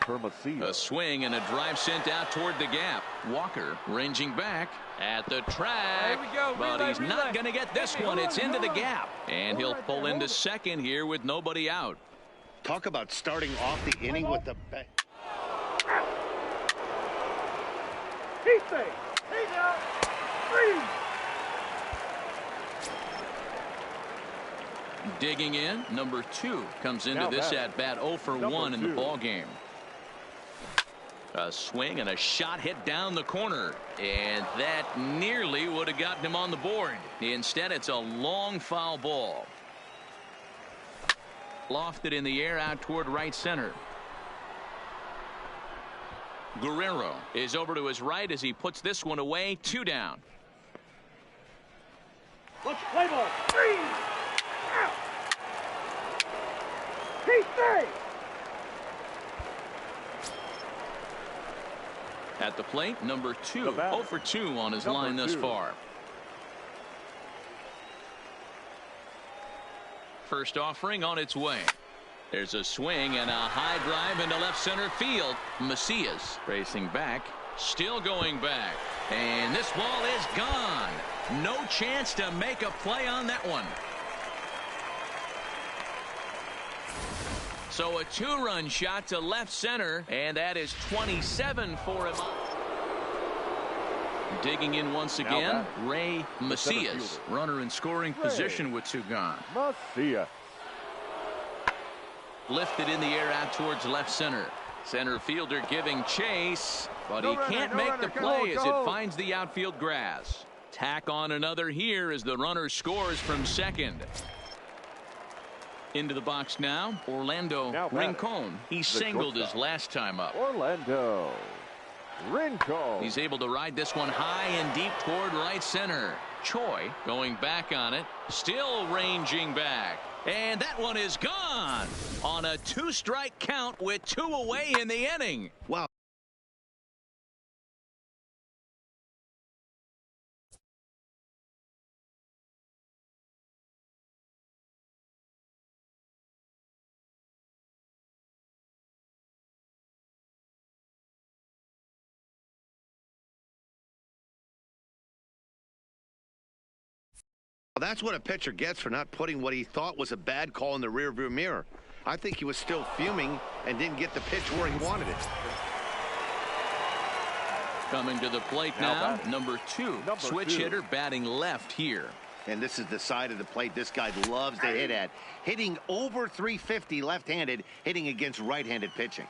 Hermosillo. A swing and a drive sent out toward the gap. Walker ranging back at the track. But he's not going to get this one. It's into the gap. And he'll pull into second here with nobody out. Talk about starting off the inning with the best. He's out. 3. Digging in, number 2 comes into this at bat 0 for 1 in the ball game. A swing and a shot hit down the corner, and that nearly would have gotten him on the board. Instead, it's a long foul ball. Lofted in the air out toward right center. Guerrero is over to his right as he puts this one away. 2 down. Let's play ball. 3. Out. He's safe. At the plate, number 2. 0 for 2 on his line thus far. First offering on its way. There's a swing and a high drive into left center field. Macias racing back, still going back, and this ball is gone. No chance to make a play on that one. So a 2-run shot to left center, and that is 27 for him. Digging in once again, Ray Macias, runner in scoring position with 2 gone. Macias. Lifted in the air out towards left center. Center fielder giving chase, but he can't make the play as it finds the outfield grass. Tack on another here as the runner scores from second. Into the box now, Orlando Rincon. He singled his last time up. Orlando Rincon. He's able to ride this one high and deep toward right center. Choi going back on it, still ranging back. And that one is gone on a 2-strike count with 2 away in the inning. Wow. That's what a pitcher gets for not putting what he thought was a bad call in the rearview mirror. I think he was still fuming and didn't get the pitch where he wanted it. Coming to the plate now, number 2. Switch hitter batting left here. And this is the side of the plate this guy loves to hit at. Hitting over 350 left-handed, hitting against right-handed pitching.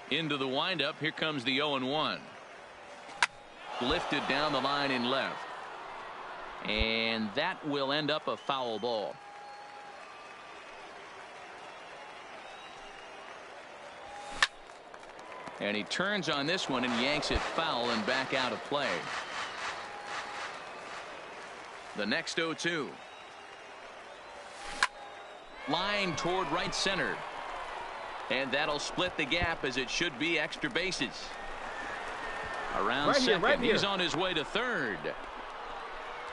Into the windup, here comes the 0-1. Lifted down the line in left. And that will end up a foul ball. And he turns on this one and yanks it foul and back out of play. The next 0-2. Line toward right center. And that'll split the gap as it should be extra bases. Around second, he's on his way to third.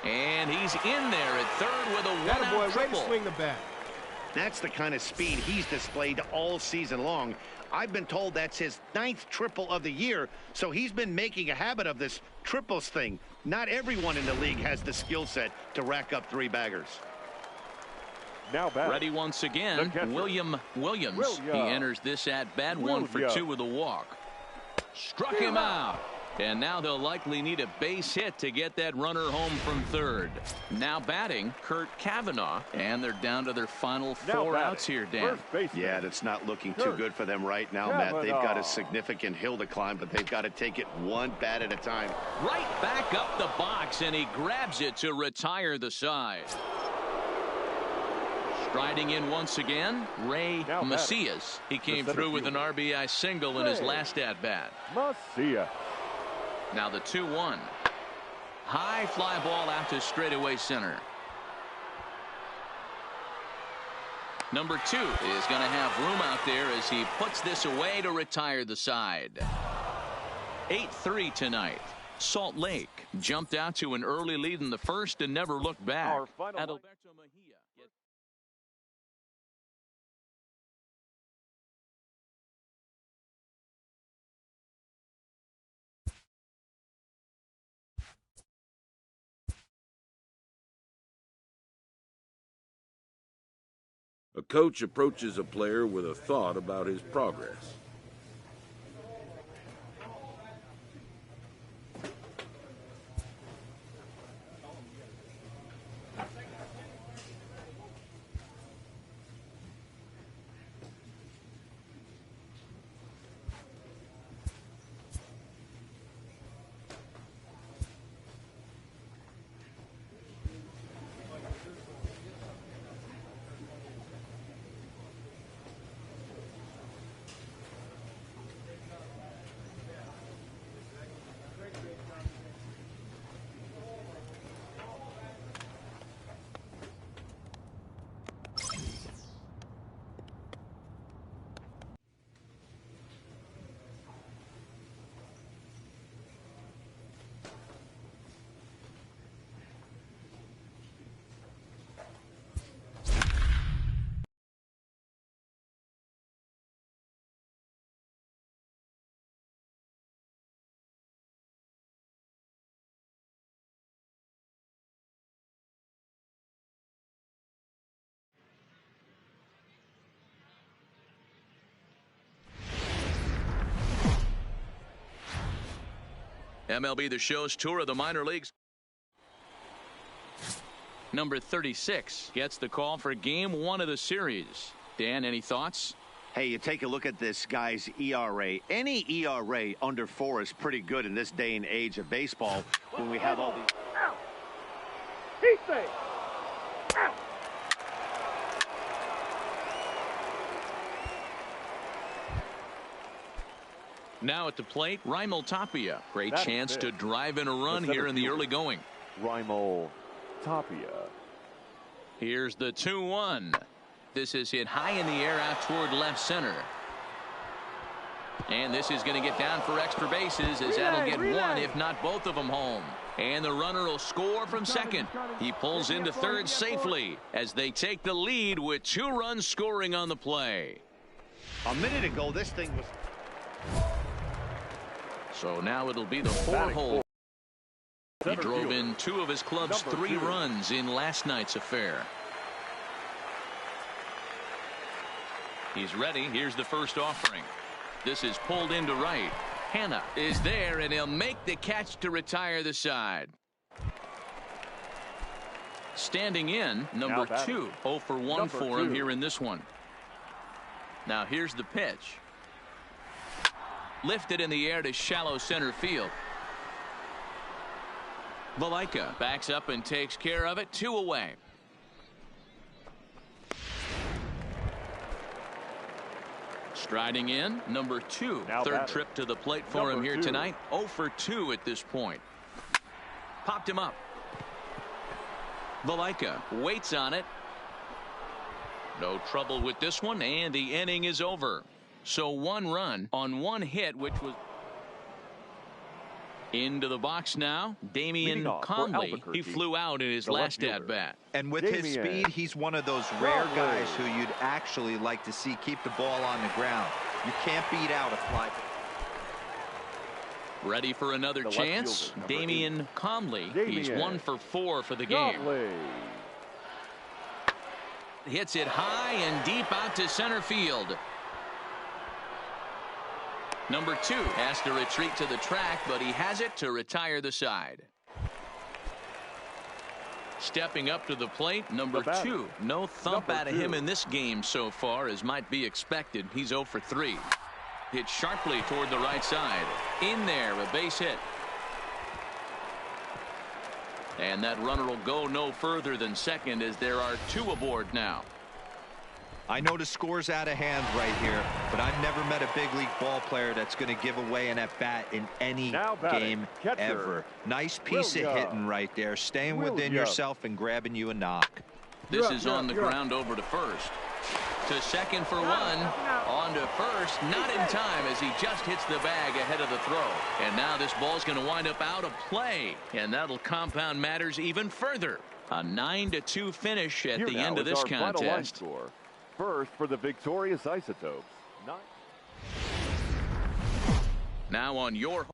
And he's in there at third with a one-out triple. Ready to swing the bat. That's the kind of speed he's displayed all season long. I've been told that's his 9th triple of the year, so he's been making a habit of this triples thing. Not everyone in the league has the skill set to rack up 3 baggers. Now back. Ready once again, Williams. He enters this at-bat 1 for 2 with a walk. Struck him out. And now they'll likely need a base hit to get that runner home from third. Now batting, Kurt Cavanaugh. And they're down to their final 4 outs here, Dan. Yeah, that's not looking too good for them right now, Matt. They've got a significant hill to climb, but they've got to take it one bat at a time. Right back up the box, and he grabs it to retire the side. Striding in once again, Ray Macias. He came through with an RBI single in his last at-bat. Macias. Now the 2-1. High fly ball out to straightaway center. Number 2 is going to have room out there as he puts this away to retire the side. 8-3 tonight. Salt Lake jumped out to an early lead in the first and never looked back. Adalberto Mejia. A coach approaches a player with a thought about his progress. MLB The Show's tour of the minor leagues. Number 36 gets the call for game 1 of the series. Dan, any thoughts? Hey, you take a look at this guy's ERA. Any ERA under 4 is pretty good in this day and age of baseball when we have all these. Out. He's safe. Out. Now at the plate, Raimel Tapia. Great chance to drive in a run here in the early going. Raimel Tapia. Here's the 2-1. This is hit high in the air out toward left center. And this is going to get down for extra bases as that'll get one, if not both of them, home. And the runner will score from second. He pulls into third safely as they take the lead with 2 runs scoring on the play. A minute ago, this thing was. So now it'll be the 4-hole. He drove in 2 of his club's 3 runs in last night's affair. He's ready. Here's the first offering. This is pulled into right. Hanna is there, and he'll make the catch to retire the side. Standing in, number 2. 0 for 1 for him here in this one. Now here's the pitch. Lifted in the air to shallow center field. Valaika backs up and takes care of it. 2 away. Striding in, number 2. Third trip to the plate for him here tonight. 0 for 2 at this point. Popped him up. Valaika waits on it. No trouble with this one, and the inning is over. So 1 run on 1 hit, which was. Into the box now, Damian Conley. He flew out in his last at-bat. And with his speed, he's one of those rare guys who you'd actually like to see keep the ball on the ground. You can't beat out a fly. Ready for another chance, Damian Conley. He's 1 for 4 for the game. Hits it high and deep out to center field. Number 2 has to retreat to the track, but he has it to retire the side. Stepping up to the plate, number 2. No thump out of him in this game so far, as might be expected. He's 0 for 3. Hit sharply toward the right side. In there, a base hit. And that runner will go no further than second, as there are 2 aboard now. I know the score's out of hand right here, but I've never met a big league ball player that's going to give away an at-bat in any game ever. Nice piece of hitting right there, staying within yourself and grabbing you a knock. This is on the ground over to first. To second for 1. On to first, not in time, as he just hits the bag ahead of the throw. And now this ball's going to wind up out of play, and that'll compound matters even further. A 9-2 finish at the end of this contest. First for the victorious Isotopes. Now on your.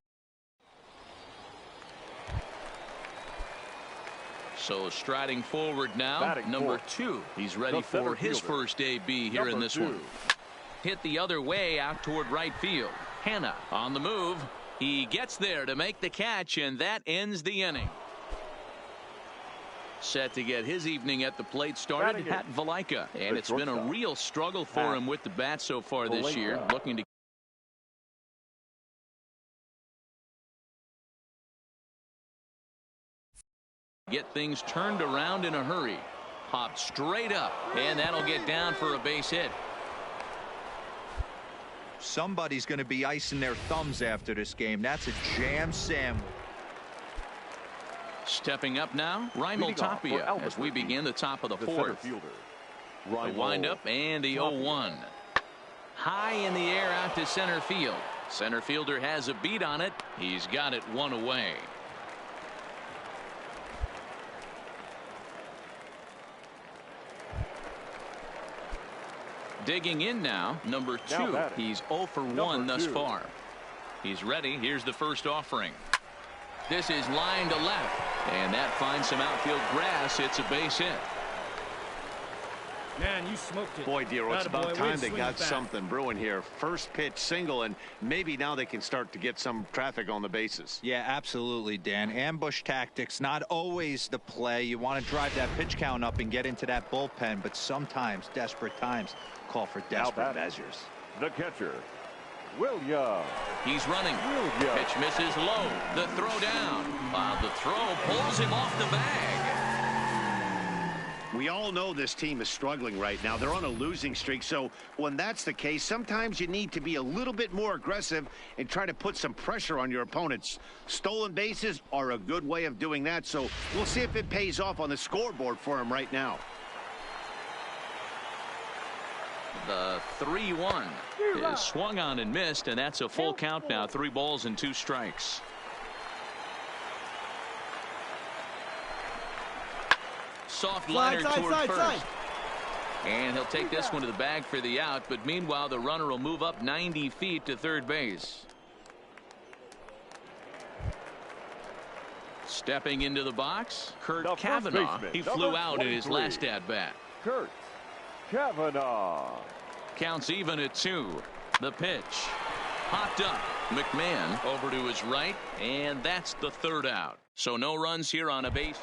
So striding forward now, number 2. He's ready for his first AB here in this one. Hit the other way out toward right field. Hannah on the move. He gets there to make the catch, and that ends the inning. Set to get his evening at the plate started at Valaika. And it's been a real struggle for him with the bat so far this year. Looking to get things turned around in a hurry. Popped straight up, and that'll get down for a base hit. Somebody's going to be icing their thumbs after this game. That's a jam sandwich. Stepping up now, Raimel Tapia as we begin the top of the 4th. The windup and the 0-1. High in the air out to center field. Center fielder has a beat on it. He's got it 1 away. Digging in now, number 2. He's 0 for 1 thus far. He's ready. Here's the first offering. This is line to left, and that finds some outfield grass. It's a base hit. Man, you smoked it. Boy, Dero, it's about time they got something brewing here. First pitch single, and maybe now they can start to get some traffic on the bases. Yeah, absolutely, Dan. Ambush tactics, not always the play. You want to drive that pitch count up and get into that bullpen, but sometimes desperate times call for desperate measures. The catcher, Williams. He's running. Pitch misses low. The throw down. The throw pulls him off the bag. We all know this team is struggling right now. They're on a losing streak, so when that's the case, sometimes you need to be a little bit more aggressive and try to put some pressure on your opponents. Stolen bases are a good way of doing that, so we'll see if it pays off on the scoreboard for him right now. The 3-1 is swung on and missed, and that's a full count now. 3 balls and 2 strikes. Soft liner toward first. And he'll take this one to the bag for the out, but meanwhile the runner will move up 90 feet to third base. Stepping into the box, Kurt Cavanaugh. He flew out in his last at-bat. Kurt Cavanaugh. Counts even at 2. The pitch. Popped up. McMahon over to his right, and that's the 3rd out. So no runs here on a base.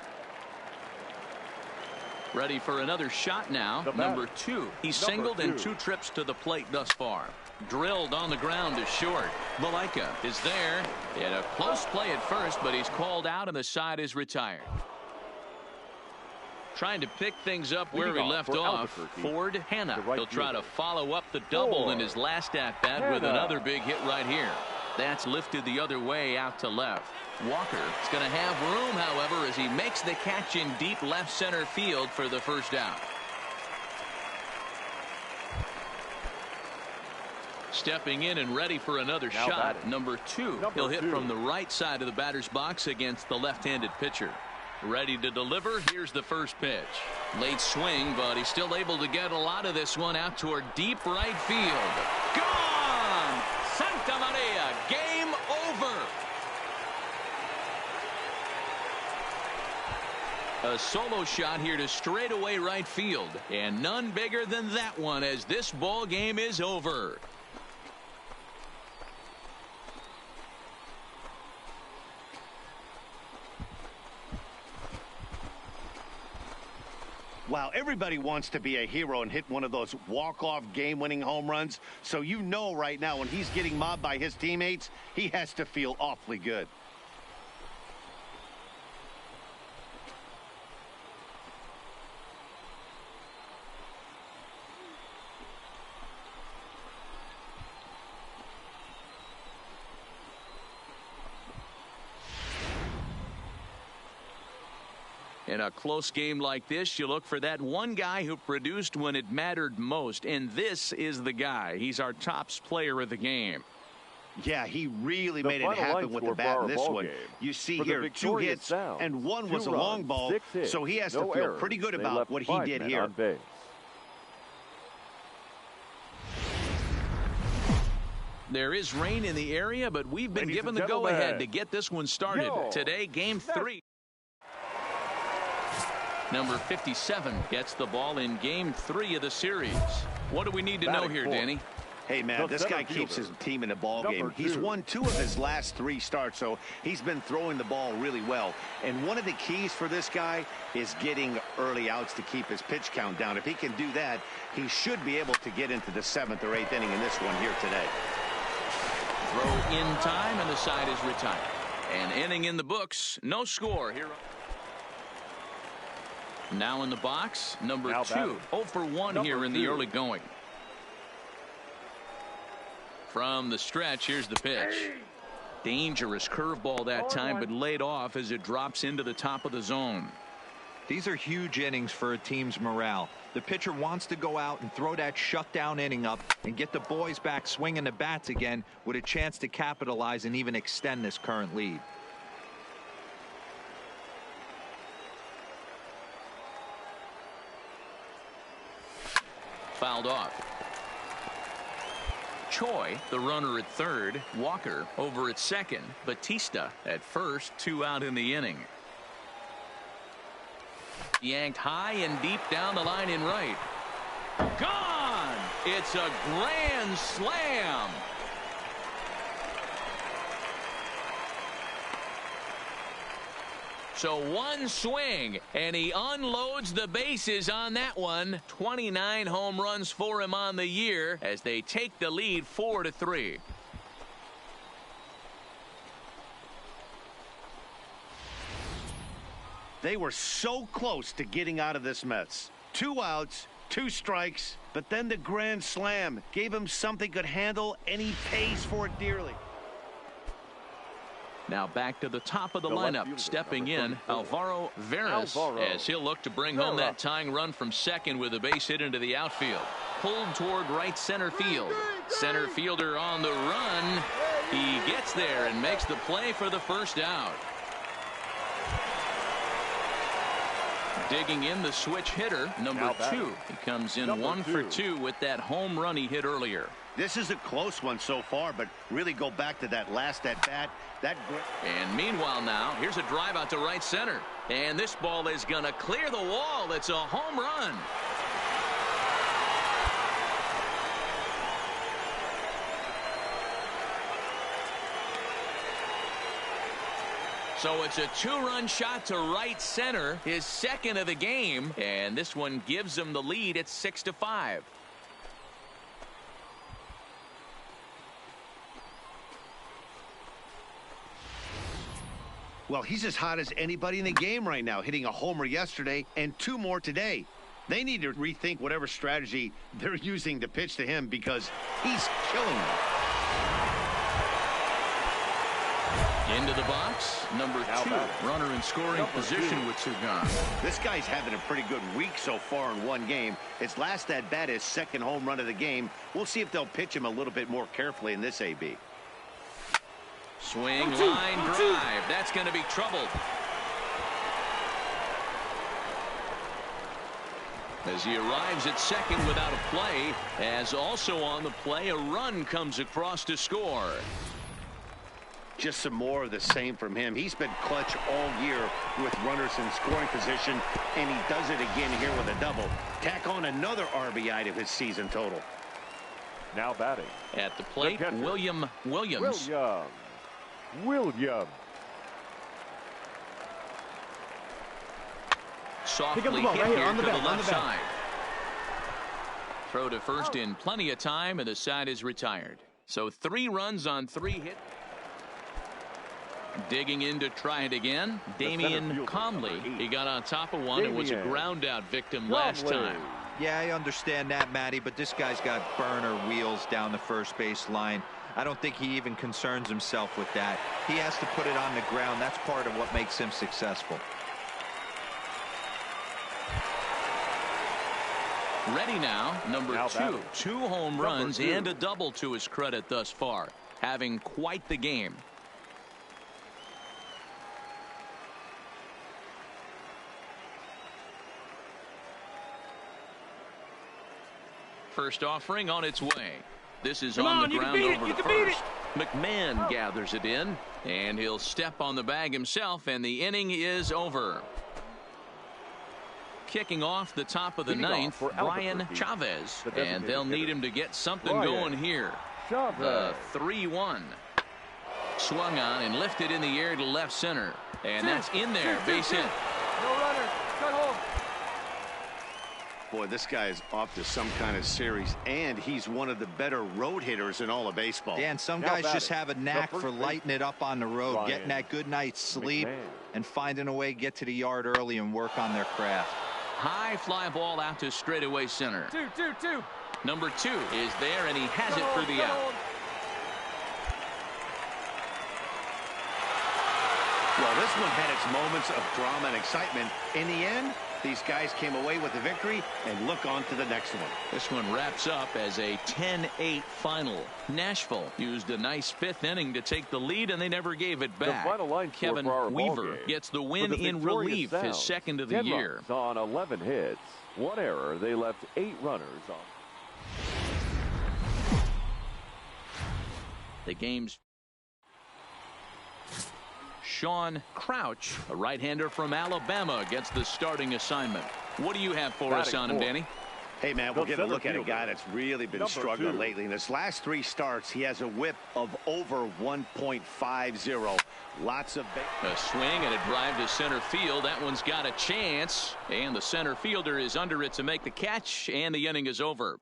Ready for another shot now. Number 2. He's singled in 2 trips to the plate thus far. Drilled on the ground to short. Valaika is there. In a close play at first, but he's called out and the side is retired. Trying to pick things up where he left off. Ford Hannah. He'll try to follow up the double in his last at-bat with another big hit right here. That's lifted the other way out to left. Walker is going to have room, however, as he makes the catch in deep left center field for the first out. Stepping in and ready for another shot. Number 2. He'll hit from the right side of the batter's box against the left-handed pitcher. Ready to deliver. Here's the first pitch. Late swing, but he's still able to get a lot of this one out toward deep right field. Gone! Santa Maria, game over. A solo shot here to straightaway right field, and none bigger than that one as this ball game is over. Wow, everybody wants to be a hero and hit one of those walk-off game-winning home runs. So you know right now when he's getting mobbed by his teammates, he has to feel awfully good. In a close game like this, you look for that one guy who produced when it mattered most, and this is the guy. He's our top player of the game. Yeah, he really made it happen with the bat in this one. You see here 2 hits, and one was a long ball, so he has to feel pretty good about what he did here. There is rain in the area, but we've been given the go-ahead to get this one started. Today, Game 3. Number 57 gets the ball in Game 3 of the series. What do we need to know here, Danny? Hey, man, this guy keeps his team in the ball game. He's won 2 of his last 3 starts, so he's been throwing the ball really well. And one of the keys for this guy is getting early outs to keep his pitch count down. If he can do that, he should be able to get into the 7th or 8th inning in this one here today. Throw in time, and the side is retired. An inning in the books. No score here. Now in the box, number 2. 0 for 1 here in the early going. From the stretch, here's the pitch. Dangerous curveball that time, but laid off as it drops into the top of the zone. These are huge innings for a team's morale. The pitcher wants to go out and throw that shutdown inning up and get the boys back swinging the bats again with a chance to capitalize and even extend this current lead. Fouled off. Choi, the runner at third. Walker over at second. Batista at first. 2 out in the inning. Yanked high and deep down the line in right. Gone! It's a grand slam. So one swing, and he unloads the bases on that one. 29 home runs for him on the year as they take the lead 4-3. They were so close to getting out of this mess. 2 outs, 2 strikes, but then the grand slam gave him something could handle, and he pays for it dearly. Now back to the top of the lineup. Stepping in, Alvaro Veras, as he'll look to bring home that tying run from second with a base hit into the outfield. Pulled toward right center field. Center fielder on the run. He gets there and makes the play for the first out. Digging in the switch hitter, number 2. He comes in 1 for 2 with that home run he hit earlier. This is a close one so far, but really go back to that last at-bat. And meanwhile now, here's a drive out to right center. And this ball is going to clear the wall. It's a home run. So it's a 2-run shot to right center, his second of the game, and this one gives him the lead at 6-5. Well, he's as hot as anybody in the game right now, hitting a homer yesterday and 2 more today. They need to rethink whatever strategy they're using to pitch to him because he's killing them. Into the box, number 2, runner in scoring position with 2 gone. This guy's having a pretty good week so far in one game. His last at bat is second home run of the game. We'll see if they'll pitch him a little bit more carefully in this AB. Swing, line, drive. That's going to be troubled. As he arrives at second without a play, as also on the play, a run comes across to score. Just some more of the same from him. He's been clutch all year with runners in scoring position, and he does it again here with a double. Tack on another RBI to his season total. Now batting. At the plate, Williams. Williams. Softly hit here to the left side. Throw to first in plenty of time, and the side is retired. So 3 runs on 3 hits. Digging in to try it again, Damian Comley. He got on top of one and was a ground out victim last time. Yeah, I understand that, Matty, but this guy's got burner wheels down the first base line. I don't think he even concerns himself with that. He has to put it on the ground. That's part of what makes him successful. Ready now, number 2. 2 home runs and a double to his credit thus far. Having quite the game. First offering on its way. This is on the ground over to first. McMahon gathers it in, and he'll step on the bag himself, and the inning is over. Kicking off the top of the 9th, Brian Chavez, and they'll need him to get something going here. The 3-1. Swung on and lifted in the air to left center, and that's in there, base hit. No runner. Cut home. Boy, this guy is off to some kind of series, and he's one of the better road hitters in all of baseball. Dan, some guys just have a knack for lighting it up on the road, getting that good night's sleep, and finding a way to get to the yard early and work on their craft. High fly ball out to straightaway center. 2. Number 2 is there, and he has it for the out. Well, this one had its moments of drama and excitement. In the end, these guys came away with the victory and look on to the next one. This one wraps up as a 10-8 final. Nashville used a nice 5th inning to take the lead, and they never gave it back. The final line Kevin for our Weaver gets the win in relief, his second of the year. On 11 hits, 1 error. They left 8 runners on. The game's Sean Crouch, a right-hander from Alabama, gets the starting assignment. What do you have for us on him, Danny? Hey, man, we'll get a look at a guy that's really been struggling lately. In his last 3 starts, he has a whip of over 1.50. Lots of... A swing and a drive to center field. That one's got a chance. And the center fielder is under it to make the catch, and the inning is over.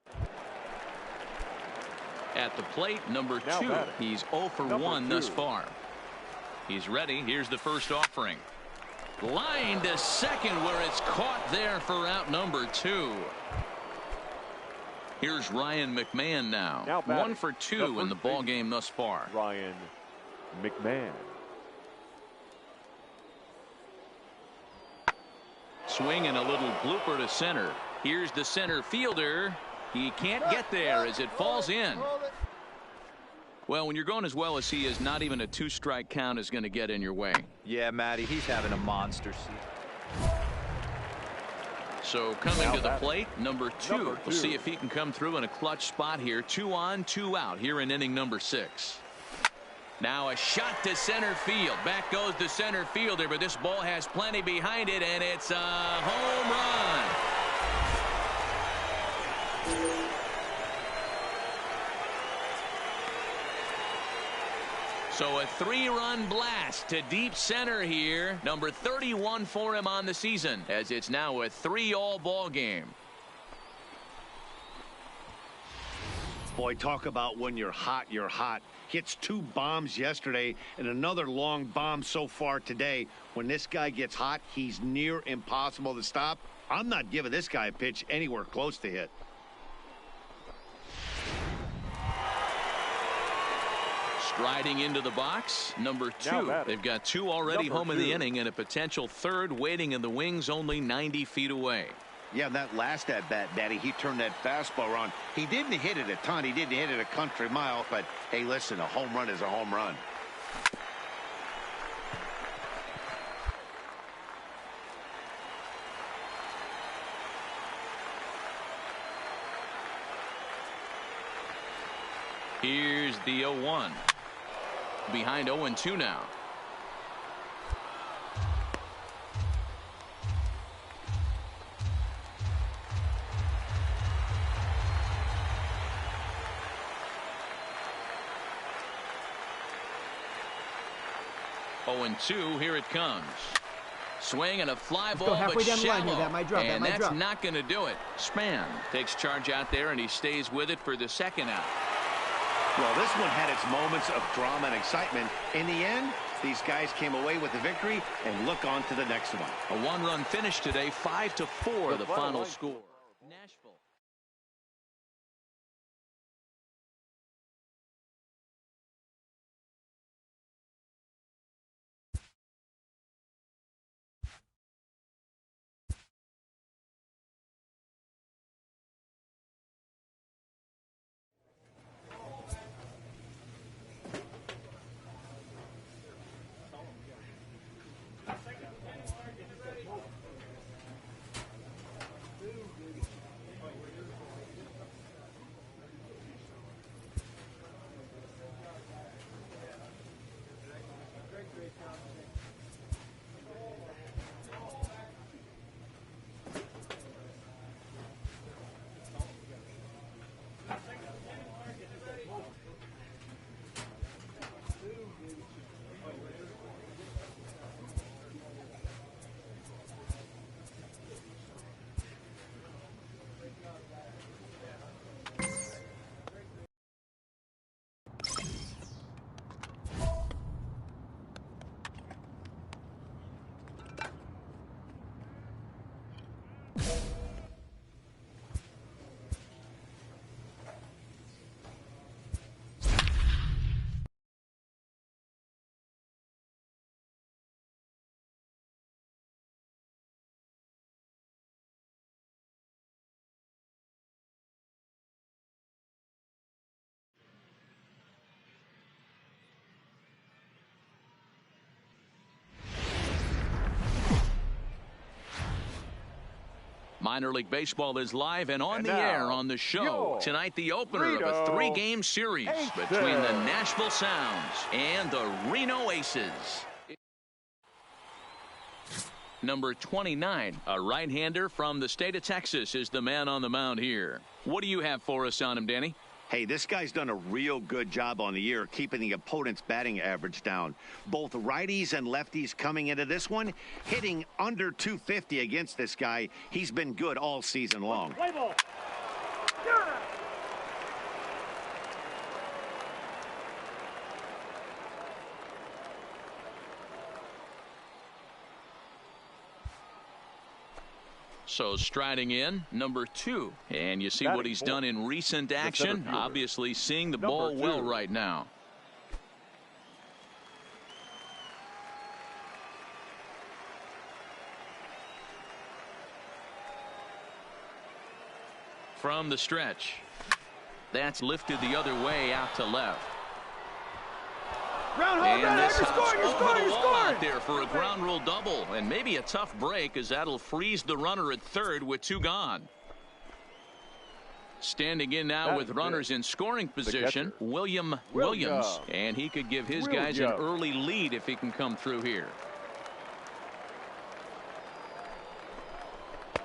At the plate, number 2. He's 0 for 1 thus far. He's ready. Here's the first offering. Line to second where it's caught there for out number 2. Here's Ryan McMahon now. 1 for 2 in the ball game thus far. Ryan McMahon. Swing and a little blooper to center. Here's the center fielder. He can't get there as it falls in. Well, when you're going as well as he is, not even a 2-strike count is going to get in your way. Yeah, Matty, he's having a monster season. So coming to the plate, number 2. We'll see if he can come through in a clutch spot here. 2 on, 2 out here in inning number 6. Now a shot to center field. Back goes the center fielder, but this ball has plenty behind it, and it's a home run. So a 3-run blast to deep center here. Number 31 for him on the season, as it's now a 3-all ball game. Boy, talk about when you're hot, you're hot. Hits 2 bombs yesterday and another long bomb so far today. When this guy gets hot, he's near impossible to stop. I'm not giving this guy a pitch anywhere close to hit. Striding into the box, number 2. They've got 2 already home in the inning and a potential 3rd waiting in the wings only 90 feet away. Yeah, that last at-bat, Daddy, he turned that fastball around. He didn't hit it a ton. He didn't hit it a country mile. But, hey, listen, a home run is a home run. Here's the 0-1. Behind 0-2 now. Two, here it comes. Swing and a fly ball, but shallow. And that's not going to do it. Span takes charge out there, and he stays with it for the 2nd out. Well, this one had its moments of drama and excitement. In the end, these guys came away with the victory and look on to the next one. A 1-run finish today, 5-4, the final score. Nashville. Minor League Baseball is live and on the air on the show. Tonight, the opener of a 3-game series between the Nashville Sounds and the Reno Aces. Number 29, a right-hander from the state of Texas, is the man on the mound here. What do you have for us on him, Danny? Hey, this guy's done a real good job on the year keeping the opponent's batting average down. Both righties and lefties coming into this one, hitting under 250 against this guy. He's been good all season long. Play ball. So striding in, number 2. And you see what he's done in recent action. Obviously seeing the ball well right now. From the stretch. That's lifted the other way out to left. And this you're scoring out there for a ground rule double, and maybe a tough break as that'll freeze the runner at 3rd with 2 gone. Standing in now with runners in scoring position, Williams, and he could give his guys an early lead if he can come through here.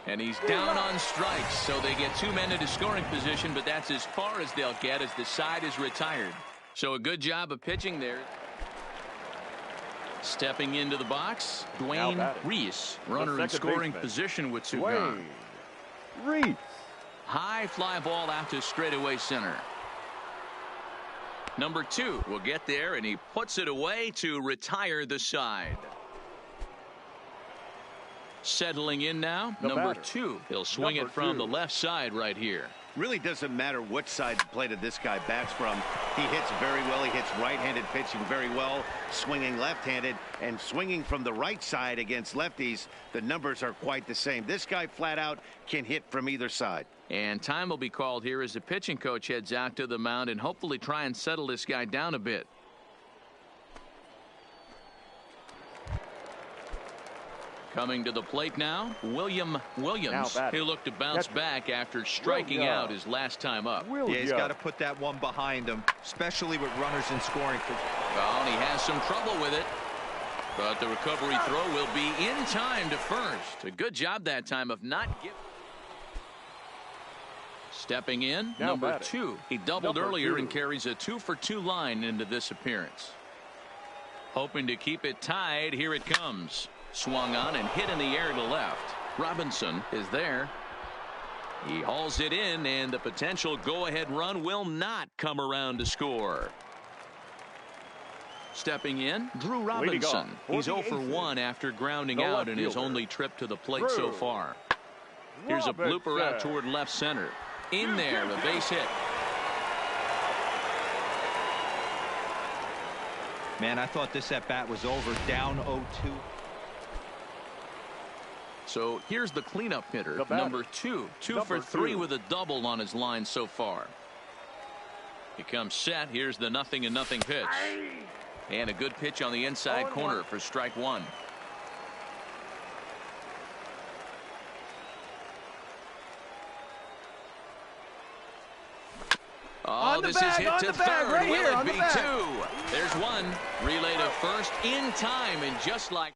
And he's down on strikes, so they get 2 men into scoring position, but that's as far as they'll get as the side is retired. So a good job of pitching there. Stepping into the box, Dwayne Reese, runner in scoring position with 2 gone. Reese. High fly ball out to straightaway center. Number 2 will get there, and he puts it away to retire the side. Settling in now, number 2. He'll swing it from the left side right here. Really doesn't matter which side of the plate this guy bats from. He hits very well. He hits right-handed pitching very well, swinging left-handed and swinging from the right side against lefties. The numbers are quite the same. This guy flat out can hit from either side. And time will be called here as the pitching coach heads out to the mound and hopefully try and settle this guy down a bit. Coming to the plate now, Williams, who looked to bounce back after striking out his last time up. Yeah, he's got to put that one behind him, especially with runners in scoring. Well, he has some trouble with it, but the recovery throw will be in time to first. A good job that time of not giving. Stepping in, number 2. He doubled earlier and carries a 2-for-2 line into this appearance. Hoping to keep it tied, here it comes. Swung on and hit in the air to left. Robinson is there. He hauls it in, and the potential go-ahead run will not come around to score. Stepping in, Drew Robinson. He's 0 for 1 after grounding out in his only trip to the plate so far. Here's a blooper out toward left center. In there, the base hit. Man, I thought this at-bat was over, down 0-2. So here's the cleanup hitter, number 2. 2 for 3 with a double on his line so far. He comes set. Here's the 0-0 pitch. And a good pitch on the inside corner for strike 1. Oh, this is hit to third. Right here, will it be 2? There's one. Relay to first in time, and just like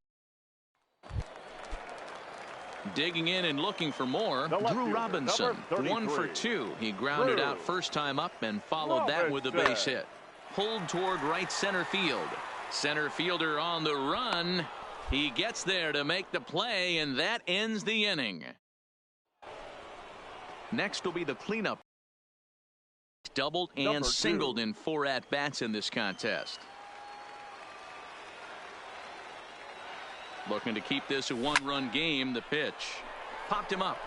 digging in and looking for more, Drew Robinson, 1 for 2. He grounded out first time up and followed that with a base hit. Pulled toward right center field. Center fielder on the run. He gets there to make the play, and that ends the inning. Next will be the cleanup. Doubled and singled in 4 at-bats in this contest. Looking to keep this a 1-run game. The pitch popped him up.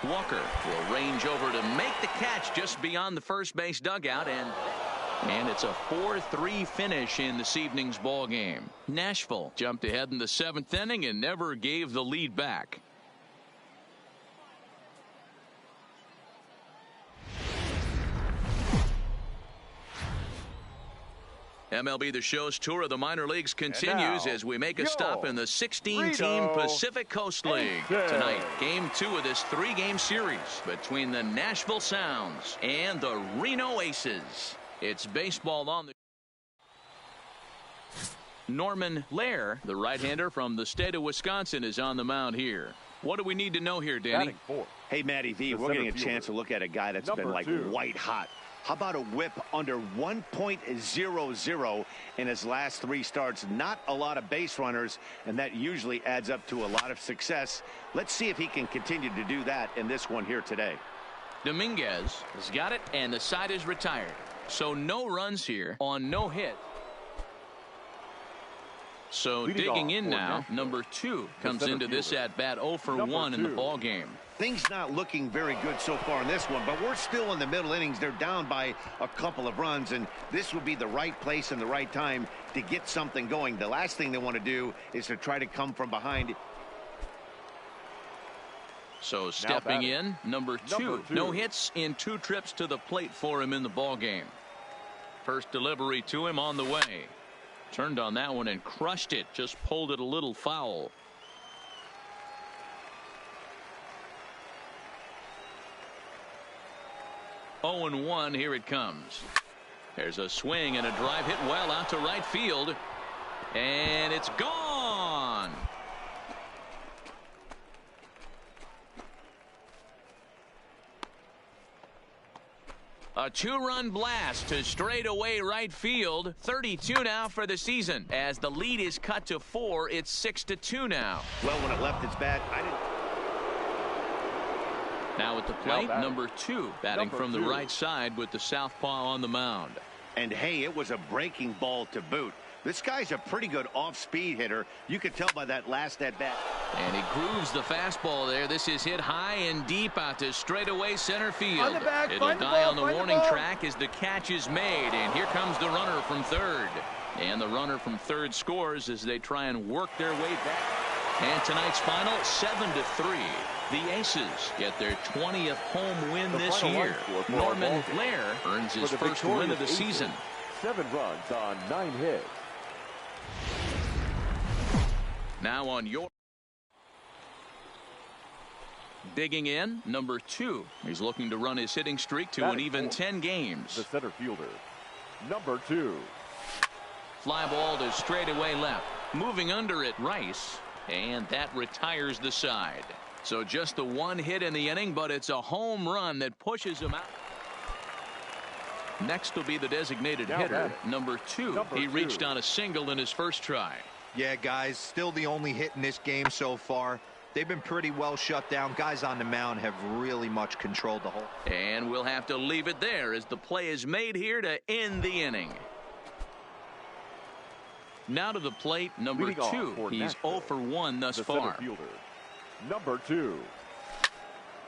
Walker will range over to make the catch just beyond the first base dugout, and it's a 4-3 finish in this evening's ball game. Nashville jumped ahead in the 7th inning and never gave the lead back. MLB The Show's tour of the minor leagues continues as we make a stop in the 16-team Pacific Coast League. Tonight, Game 2 of this 3-game series between the Nashville Sounds and the Reno Aces. It's baseball on the... Norman Lair, the right-hander from the state of Wisconsin, is on the mound here. What do we need to know here, Danny? Hey, Matty V, we're getting a chance to look at a guy that's been like white hot. How about a whip under 1.00 in his last 3 starts? Not a lot of base runners, and that usually adds up to a lot of success. Let's see if he can continue to do that in this one here today. Dominguez has got it, and the side is retired. So no runs here on no hit. So digging in now, number 2 comes into this at-bat 0 for 1 in the ball game. Things not looking very good so far in this one, but we're still in the middle innings. They're down by a couple of runs, and this would be the right place and the right time to get something going. The last thing they want to do is to try to come from behind. So stepping in, number 2. No hits in 2 trips to the plate for him in the ball game. First delivery to him on the way. Turned on that one and crushed it. Just pulled it a little foul. Oh and 1, here it comes. There's a swing and a drive hit well out to right field. And it's gone. A 2-run blast to straightaway right field. 32 now for the season. As the lead is cut to 4, it's 6-2 now. Well, when it left its bat, I didn't. Now at the plate, number 2, batting from the right side with the southpaw on the mound. And hey, it was a breaking ball to boot. This guy's a pretty good off-speed hitter. You can tell by that last at-bat. And he grooves the fastball there. This is hit high and deep out to straightaway center field. It'll die on the warning track as the catch is made. And here comes the runner from third. And the runner from third scores as they try and work their way back. And tonight's final, 7-3. The Aces get their 20th home win this year. Norman Blair earns his first win of the season. 7 runs on 9 hits. Now on your digging in, number 2. He's looking to run his hitting streak to an even 10 games. The center fielder, number 2. Fly ball to straightaway left. Moving under it, Rice. And that retires the side. So just the one hit in the inning, but it's a home run that pushes him out. Next will be the designated hitter, number 2. He reached on a single in his first try. Yeah, guys, still the only hit in this game so far. They've been pretty well shut down. Guys on the mound have really much controlled the whole. And we'll have to leave it there as the play is made here to end the inning. Now to the plate, number 2. He's 0 for 1 thus far. Center fielder, number 2.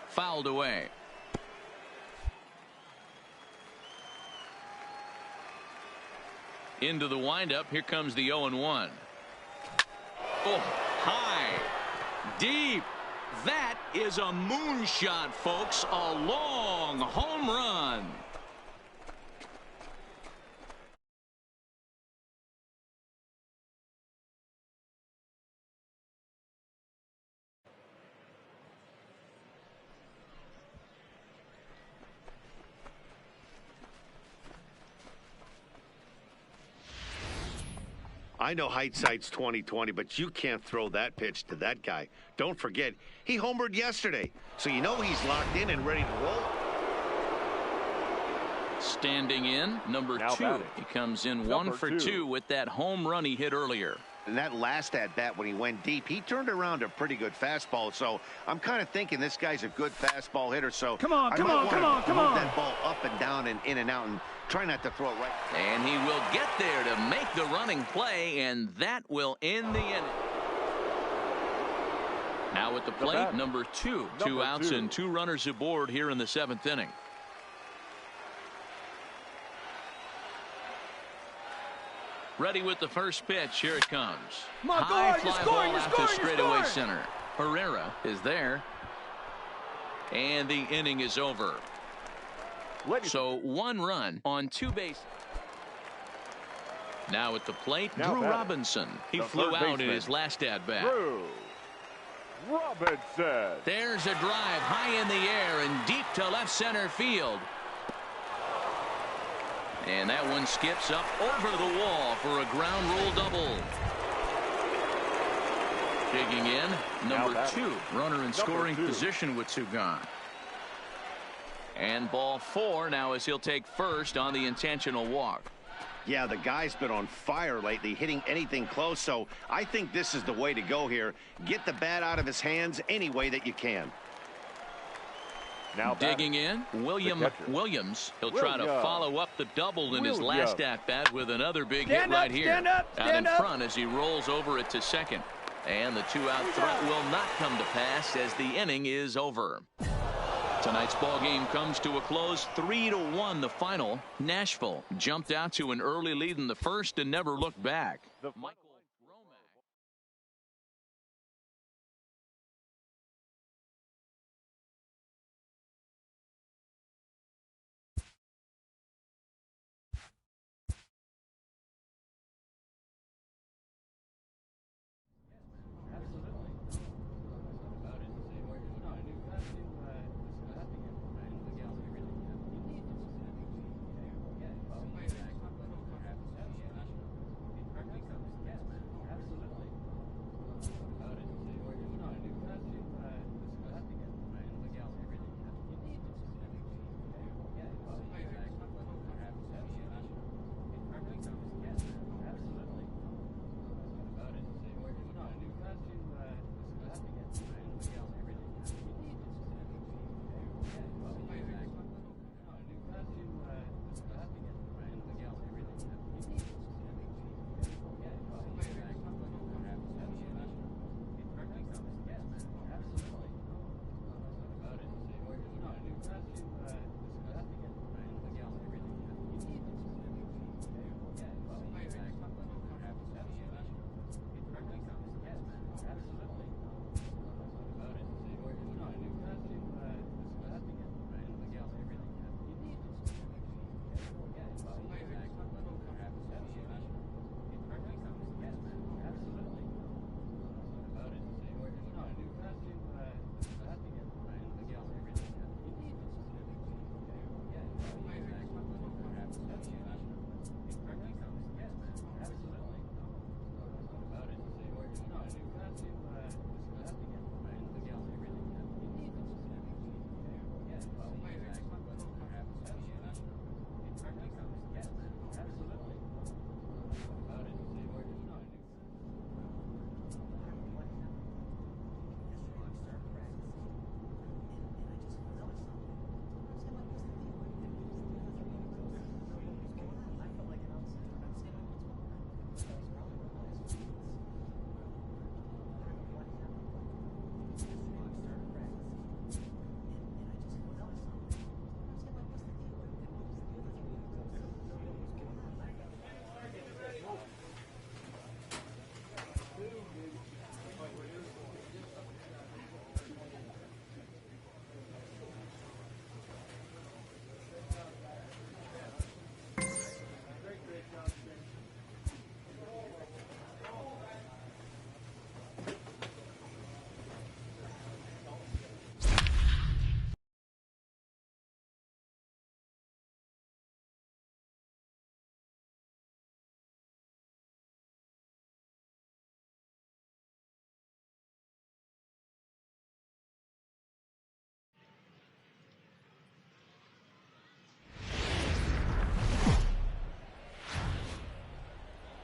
Fouled away. Into the windup. Here comes the 0-1. Oh, high, deep. That is a moonshot, folks. A long home run. I know hindsight's 20/20, but you can't throw that pitch to that guy. Don't forget, he homered yesterday, so you know he's locked in and ready to roll. Standing in, number 2. He comes in 1 for 2 with that home run he hit earlier. And that last at-bat when he went deep, he turned around a pretty good fastball. So I'm kind of thinking this guy's a good fastball hitter. So come on. Move that ball up and down and in and out and try not to throw it right. And he will get there to make the running play, and that will end the inning. Now at the plate, number 2. 2 outs and 2 runners aboard here in the 7th inning. Ready with the first pitch. Here it comes. High fly ball out to straightaway center. Herrera is there. And the inning is over. So 1 run on 2 bases. Now at the plate, Drew Robinson. He flew out in his last at-bat. Drew Robinson. There's a drive high in the air and deep to left center field. And that one skips up over the wall for a ground rule double. Digging in, number 2. Runner in scoring position with 2 gone. And ball 4 now as he'll take first on the intentional walk. Yeah, the guy's been on fire lately, hitting anything close. So I think this is the way to go here. Get the bat out of his hands any way that you can. Now digging in, Williams. He'll try to follow up the double in his last at-bat with another big hit right here. Out in front as he rolls over it to second. And the 2-out threat will not come to pass as the inning is over. Tonight's ball game comes to a close, 3-1 the final. Nashville jumped out to an early lead in the first and never looked back.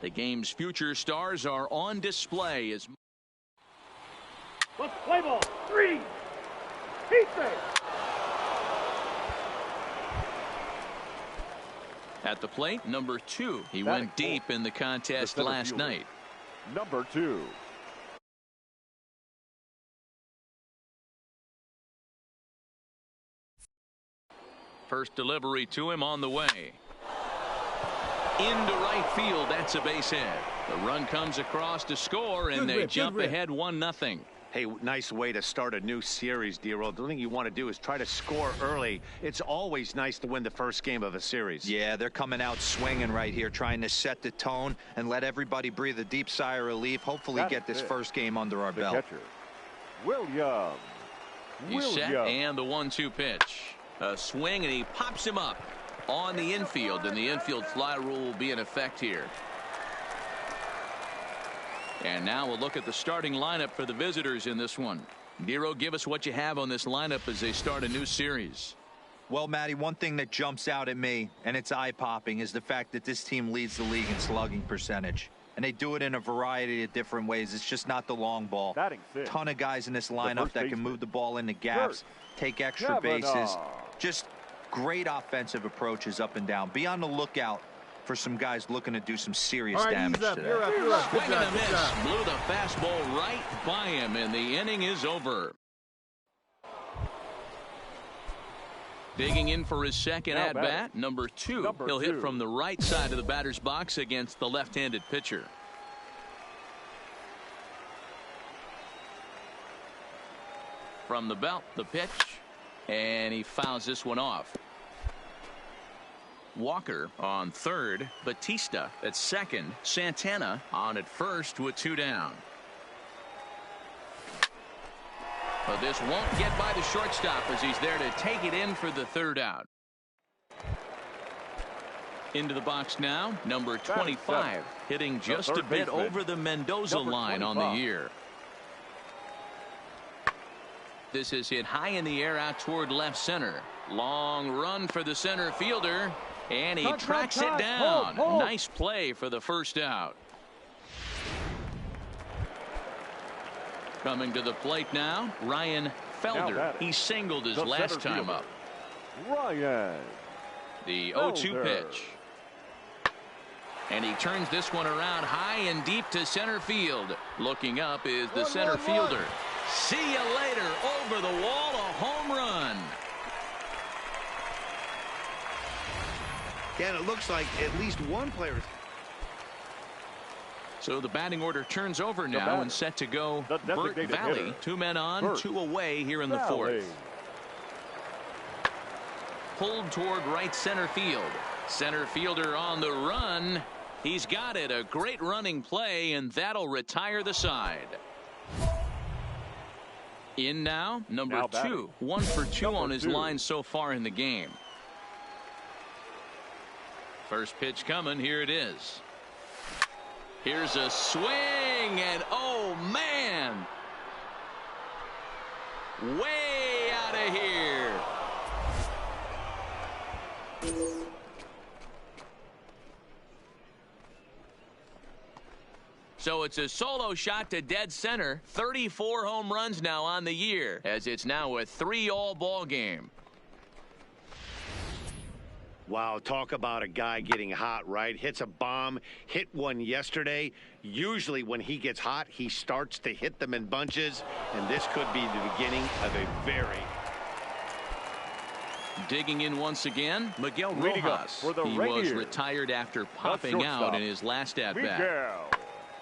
The game's future stars are on display as Let's play ball. 3. Heat safe. at the plate, number 2. He went deep in the contest last night. Number 2. First delivery to him on the way. Into right field. That's a base hit. The run comes across to score, and they jump ahead 1-0. Hey, nice way to start a new series, D-Roll. The thing you want to do is try to score early. It's always nice to win the first game of a series. Yeah, they're coming out swinging right here, trying to set the tone and let everybody breathe a deep sigh of relief. Hopefully get this first game under our belt. Catcher, Williams. He's set, and the 1-2 pitch. A swing, and he pops him up on the infield, and the infield fly rule will be in effect here. And now we'll look at the starting lineup for the visitors in this one. Nero, give us what you have on this lineup as they start a new series. Well, Matty, one thing that jumps out at me, and it's eye-popping, is the fact that this team leads the league in slugging percentage. And they do it in a variety of different ways. It's just not the long ball. Ton of guys in this lineup that can move the ball into gaps, take extra bases. Just great offensive approaches up and down. Be on the lookout for some guys looking to do some serious damage today. Swing and a miss. Blew the fastball right by him, and the inning is over. Digging in for his second at-bat, number 2. He'll hit from the right side of the batter's box against the left-handed pitcher. From the belt, the pitch, and he fouls this one off. Walker on third, Batista at second, Santana on at first with 2 down. But this won't get by the shortstop as he's there to take it in for the 3rd out. Into the box now, number 25, hitting just a bit over the Mendoza line on the year. This is hit high in the air out toward left center. Long run for the center fielder, and he tracks it down. Nice play for the 1st out. Coming to the plate now, Ryan Felder. He singled his last time up. Ryan. The 0-2 pitch. And he turns this one around high and deep to center field. Looking up is the center fielder. See you later. Over the wall, a home run. Yeah, and it looks like at least one player. So the batting order turns over now and set to go Bert Valley. 2 men on, 2 away here in the 4th. Pulled toward right center field. Center fielder on the run. He's got it. A great running play, and that'll retire the side. In now, number 2. 1 for 2 on his line so far in the game. First pitch coming. Here it is. Here's a swing, and oh man, way out of here. So it's a solo shot to dead center. 34 home runs now on the year, as it's now a 3-all ball game. Wow, talk about a guy getting hot, right? Hits a bomb, hit one yesterday. Usually when he gets hot, he starts to hit them in bunches, and this could be the beginning of a very... Digging in once again, Miguel Rojas. He was retired after popping out in his last at-bat.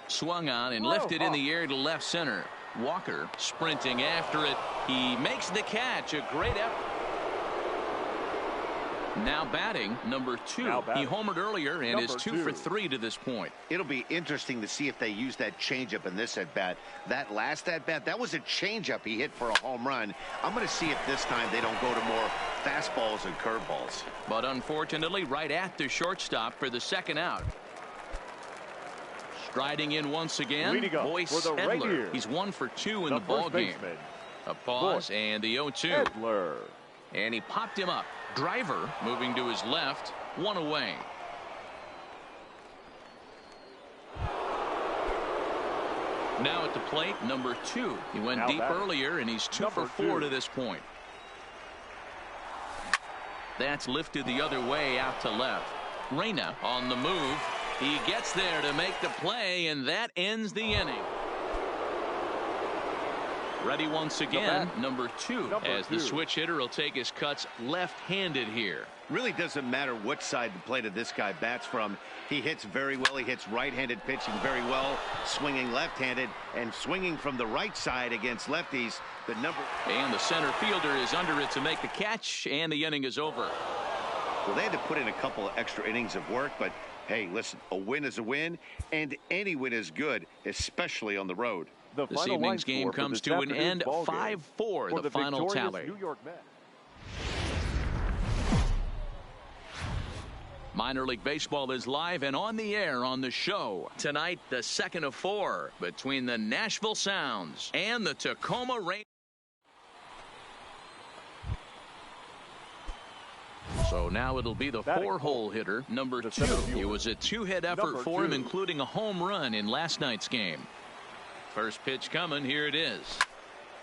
Swung on and lifted in the air to left center. Walker sprinting after it. He makes the catch. A great effort. Now batting, number 2. He homered earlier and is 2 for 3 to this point. It'll be interesting to see if they use that changeup in this at-bat. That last at-bat, that was a changeup he hit for a home run. I'm going to see if this time they don't go to more fastballs and curveballs. But unfortunately, right at the shortstop for the 2nd out. Striding in once again, Boyce Edler. He's 1 for 2 in the ball game. A pause and the 0-2. And he popped him up. Driver moving to his left, 1 away. Now at the plate, number 2. He went deep earlier, and he's 2 for 4 to this point. That's lifted the other way out to left. Reyna on the move. He gets there to make the play, and that ends the inning. Ready once again, number 2, as the switch hitter will take his cuts left-handed here. Really doesn't matter which side the plate of this guy bats from. He hits very well. He hits right-handed pitching very well, swinging left-handed, and swinging from the right side against lefties. And the center fielder is under it to make the catch, and the inning is over. Well, they had to put in a couple of extra innings of work, but hey, listen, a win is a win, and any win is good, especially on the road. This evening's game comes to an end, 5-4, the final tally. Minor League Baseball is live and on the air on the show. Tonight, the second of 4 between the Nashville Sounds and the Tacoma Rain. So now it'll be the 4-hole hitter, number 2. It was a 2-hit effort for him, including a home run in last night's game. First pitch coming, here it is.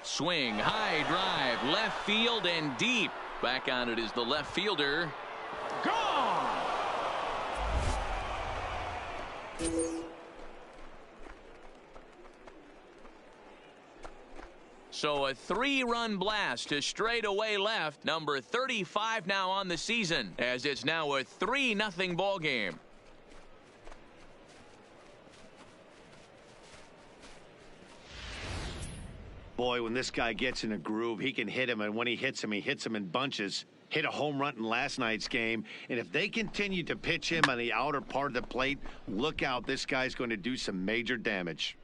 Swing, high drive, left field and deep. Back on it is the left fielder. Gone! So a 3-run blast to straightaway left. Number 35 now on the season, as it's now a 3-0 ball game. Boy, when this guy gets in a groove, he can hit him, and when he hits him in bunches. Hit a home run in last night's game, and if they continue to pitch him on the outer part of the plate, look out, this guy's going to do some major damage.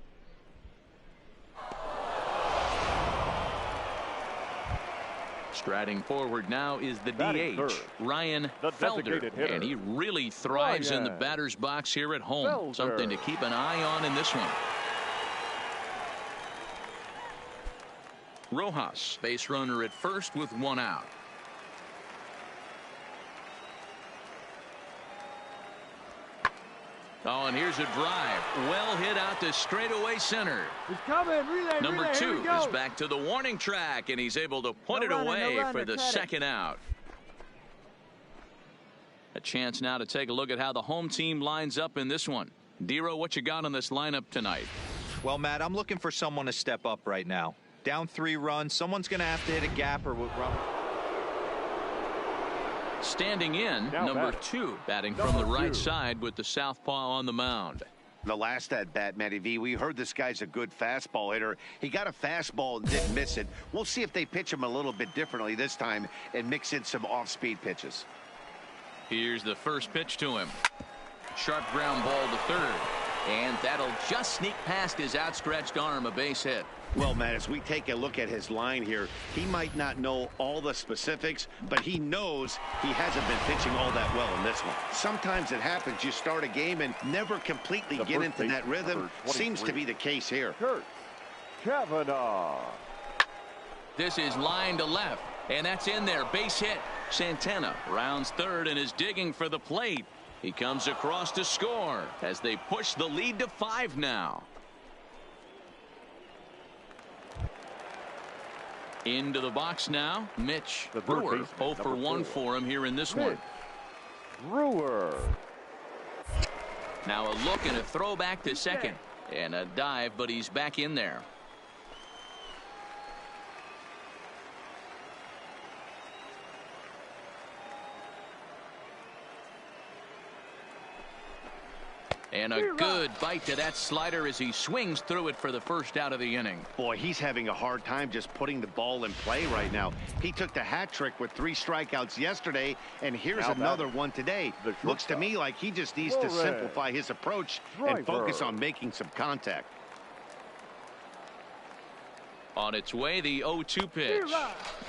Striding forward now is the DH, Ryan Felder, and he really thrives in the batter's box here at home. Something to keep an eye on in this one. Rojas, base runner at first with 1 out. Oh, and here's a drive. Well hit out to straightaway center. He's coming. Relay, Number 2 is back to the warning track, and he's able to put it away for the second out. A chance now to take a look at how the home team lines up in this one. Dero, what you got on this lineup tonight? Well, Matt, I'm looking for someone to step up right now. Down 3 runs. Someone's going to have to hit a gap or run. Standing in, number 2, batting from the right side with the southpaw on the mound. The last at bat, Matty V, we heard this guy's a good fastball hitter. He got a fastball and didn't miss it. We'll see if they pitch him a little bit differently this time and mix in some off-speed pitches. Here's the first pitch to him. Sharp ground ball to third. And that'll just sneak past his outstretched arm, a base hit. Well, Matt, as we take a look at his line here, he might not know all the specifics, but he knows he hasn't been pitching all that well in this one. Sometimes it happens. You start a game and never completely get into that rhythm. Seems to be the case here. Kurt Kavanaugh. This is line to left, and that's in there. Base hit. Santana rounds third and is digging for the plate. He comes across to score as they push the lead to 5 now. Into the box now, Mitch Brewer. 0 for 1 for him here in this one. Brewer. Now a look and a throw back to second. And a dive, but he's back in there. And a good bite to that slider as he swings through it for the first out of the inning. Boy, he's having a hard time just putting the ball in play right now. He took the hat trick with 3 strikeouts yesterday, and here's another one today. Looks to me like he just needs to simplify his approach and focus on making some contact. On its way, the 0-2 pitch.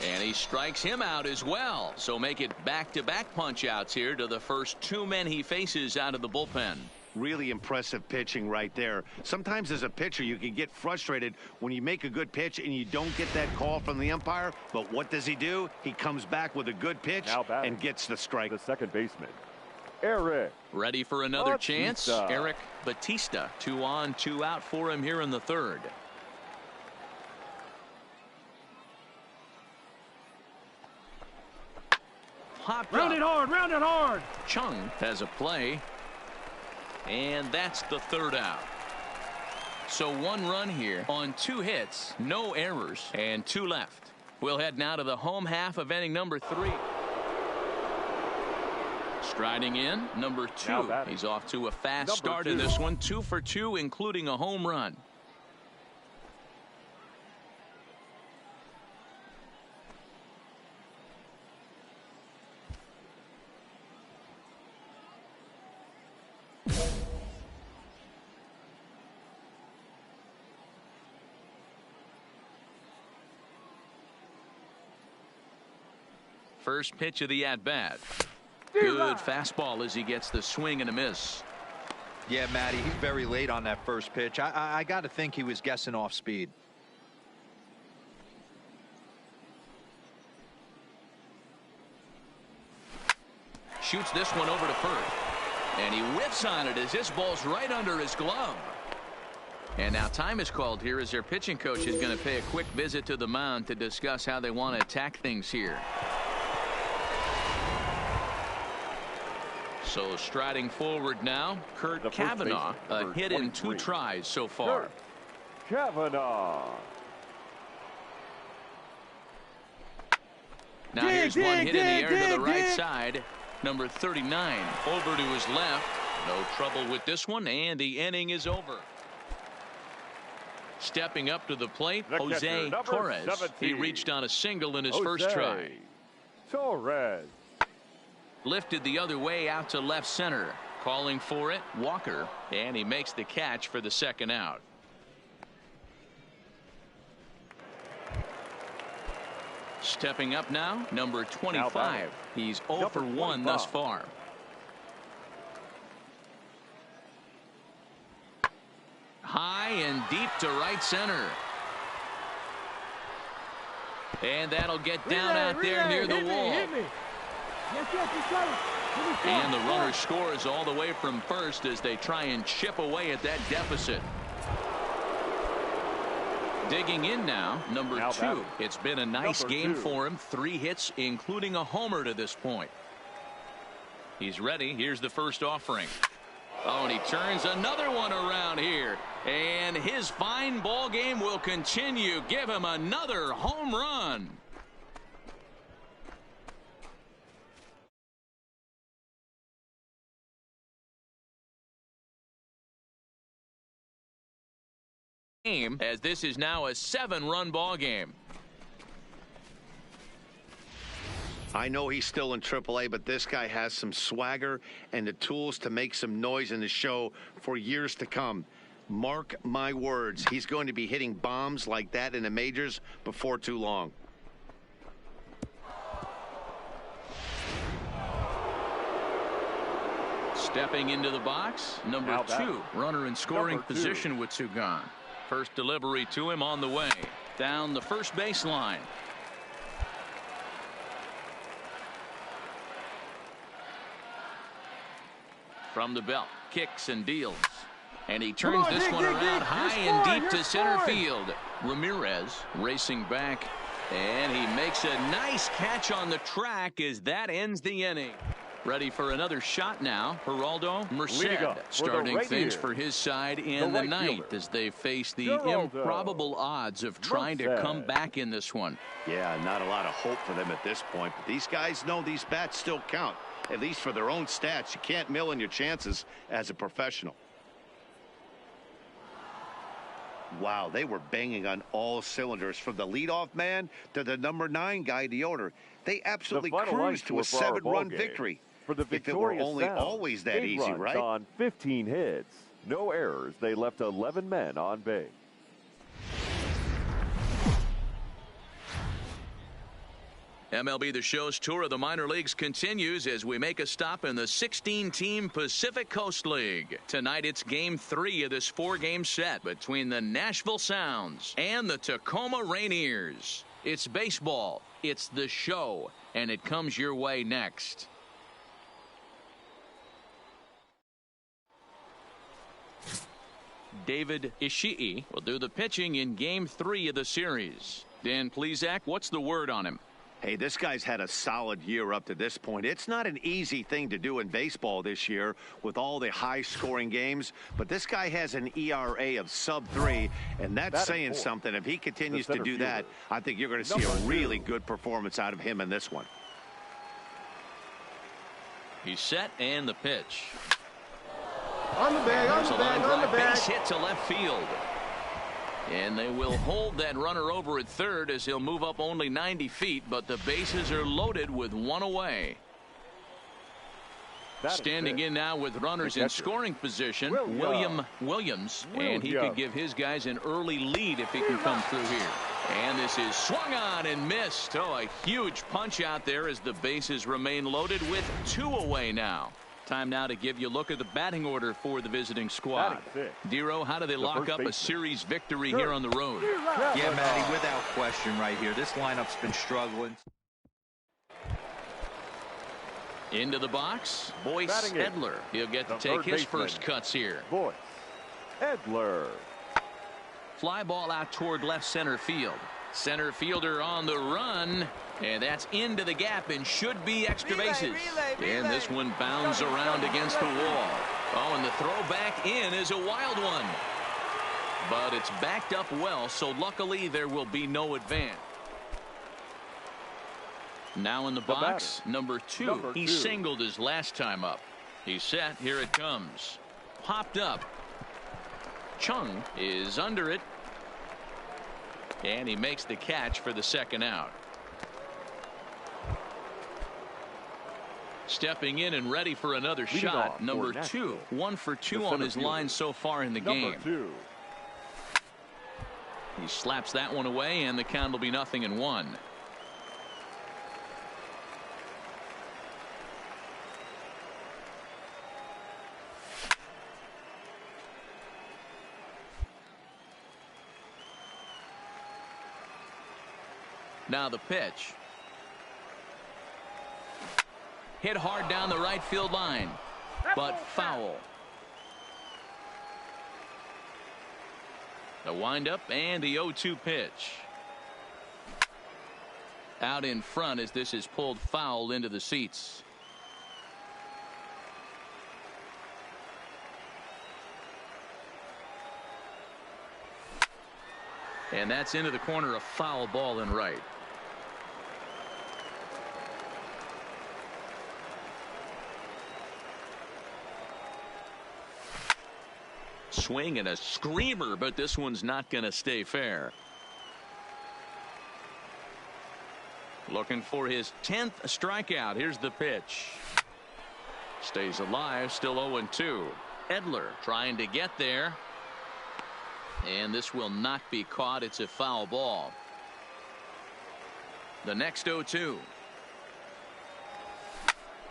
And he strikes him out as well. So make it back-to-back punch-outs here to the first 2 men he faces out of the bullpen. Really impressive pitching right there. Sometimes as a pitcher you can get frustrated when you make a good pitch and you don't get that call from the umpire, but what does he do? He comes back with a good pitch and gets the strike. The second baseman, Eric. Ready for another chance. Batista. Eric Batista. 2 on, 2 out for him here in the third. Popped Round up. it hard, round it hard. Chung has a play. And that's the third out. So 1 run here on 2 hits, no errors, and 2 left. We'll head now to the home half of inning number 3. Striding in, number 2. He's off to a fast start in this one. 2 for 2, including a home run. First pitch of the at-bat. Good fastball as he gets the swing and a miss. Yeah, Matty, he's very late on that first pitch. I got to think he was guessing off speed. Shoots this one over to first. And he whiffs on it as this ball's right under his glove. And now time is called here as their pitching coach is going to pay a quick visit to the mound to discuss how they want to attack things here. So striding forward now, Kurt Cavanaugh, a hit in 2 tries so far. Kurt Cavanaugh. Now here's one hit in the air to the right side. Number 39 over to his left. No trouble with this one, and the inning is over. Stepping up to the plate, Jose Torres. 17. He reached on a single in his first try. Torres. Lifted the other way out to left center. Calling for it, Walker, and he makes the catch for the second out. Stepping up now, number 25. He's 0 for 1 thus far. High and deep to right center. And that'll get down out there near the wall. And the runner scores all the way from first as they try and chip away at that deficit. Digging in now, number 2. It's been a nice game for him. 3 hits, including a homer to this point. He's ready. Here's the first offering. Oh, and he turns another one around here. And his fine ball game will continue. Give him another home run. As this is now a 7-run ball game. I know he's still in AAA, but this guy has some swagger and the tools to make some noise in the show for years to come. Mark my words, he's going to be hitting bombs like that in the majors before too long. Stepping into the box, number 2. Runner in scoring position with 2 gone. First delivery to him on the way. Down the first baseline. From the belt, kicks and deals. And he turns this one around high and deep to center field. Ramirez racing back. And he makes a nice catch on the track as that ends the inning. Ready for another shot now. Geraldo Merced starting things for his side in the ninth as they face the improbable odds of trying to come back in this one. Yeah, not a lot of hope for them at this point, but these guys know these bats still count, at least for their own stats. You can't mill in your chances as a professional. Wow, they were banging on all cylinders from the leadoff man to the number 9 guy, the owner. They absolutely cruised to a 7-run victory. For the if it were Victoria only Sound, always that easy, right? On 15 hits, no errors. They left 11 men on base. MLB The Show's tour of the minor leagues continues as we make a stop in the 16-team Pacific Coast League. Tonight it's Game 3 of this 4-game set between the Nashville Sounds and the Tacoma Rainiers. It's baseball, it's the show, and it comes your way next. David Ishii will do the pitching in Game 3 of the series. Dan Plesac, what's the word on him? Hey, this guy's had a solid year up to this point. It's not an easy thing to do in baseball this year with all the high-scoring games, but this guy has an ERA of sub-3, and that's saying something. If he continues to do that, I think you're going to see a really good performance out of him in this one. He's set, and the pitch. On the bag, on the bag, on the bag. Base hit to left field. And they will hold that runner over at third as he'll move up only 90 feet, but the bases are loaded with one away. Standing in now with runners in scoring position, Williams, and he could give his guys an early lead if he can come through here. And this is swung on and missed. Oh, a huge punch out there as the bases remain loaded with 2 away now. Time now to give you a look at the batting order for the visiting squad. Dero, how do they lock up a series victory here on the road? Yeah, Matty, without question right here. This lineup's been struggling. Into the box, Boyce Edler. He'll get to take his first cuts here. Boyce Edler. Fly ball out toward left center field. Center fielder on the run. And that's into the gap and should be extra bases. And this one bounds around against the wall. Oh, and the throw back in is a wild one. But it's backed up well, so luckily there will be no advance. Now in the box, number 2. He singled his last time up. He's set. Here it comes. Popped up. Chung is under it. And he makes the catch for the second out. Stepping in and ready for another shot, number 2. 1 for 2 on his line so far in the game. He slaps that one away, and the count will be 0-1. Now the pitch. Hit hard down the right field line, but foul. The windup and the 0-2 pitch. Out in front as this is pulled foul into the seats. And that's into the corner, a foul ball in right. Swing and a screamer, but this one's not going to stay fair. Looking for his 10th strikeout. Here's the pitch. Stays alive, still 0-2. Edler trying to get there. And this will not be caught. It's a foul ball. The next 0-2.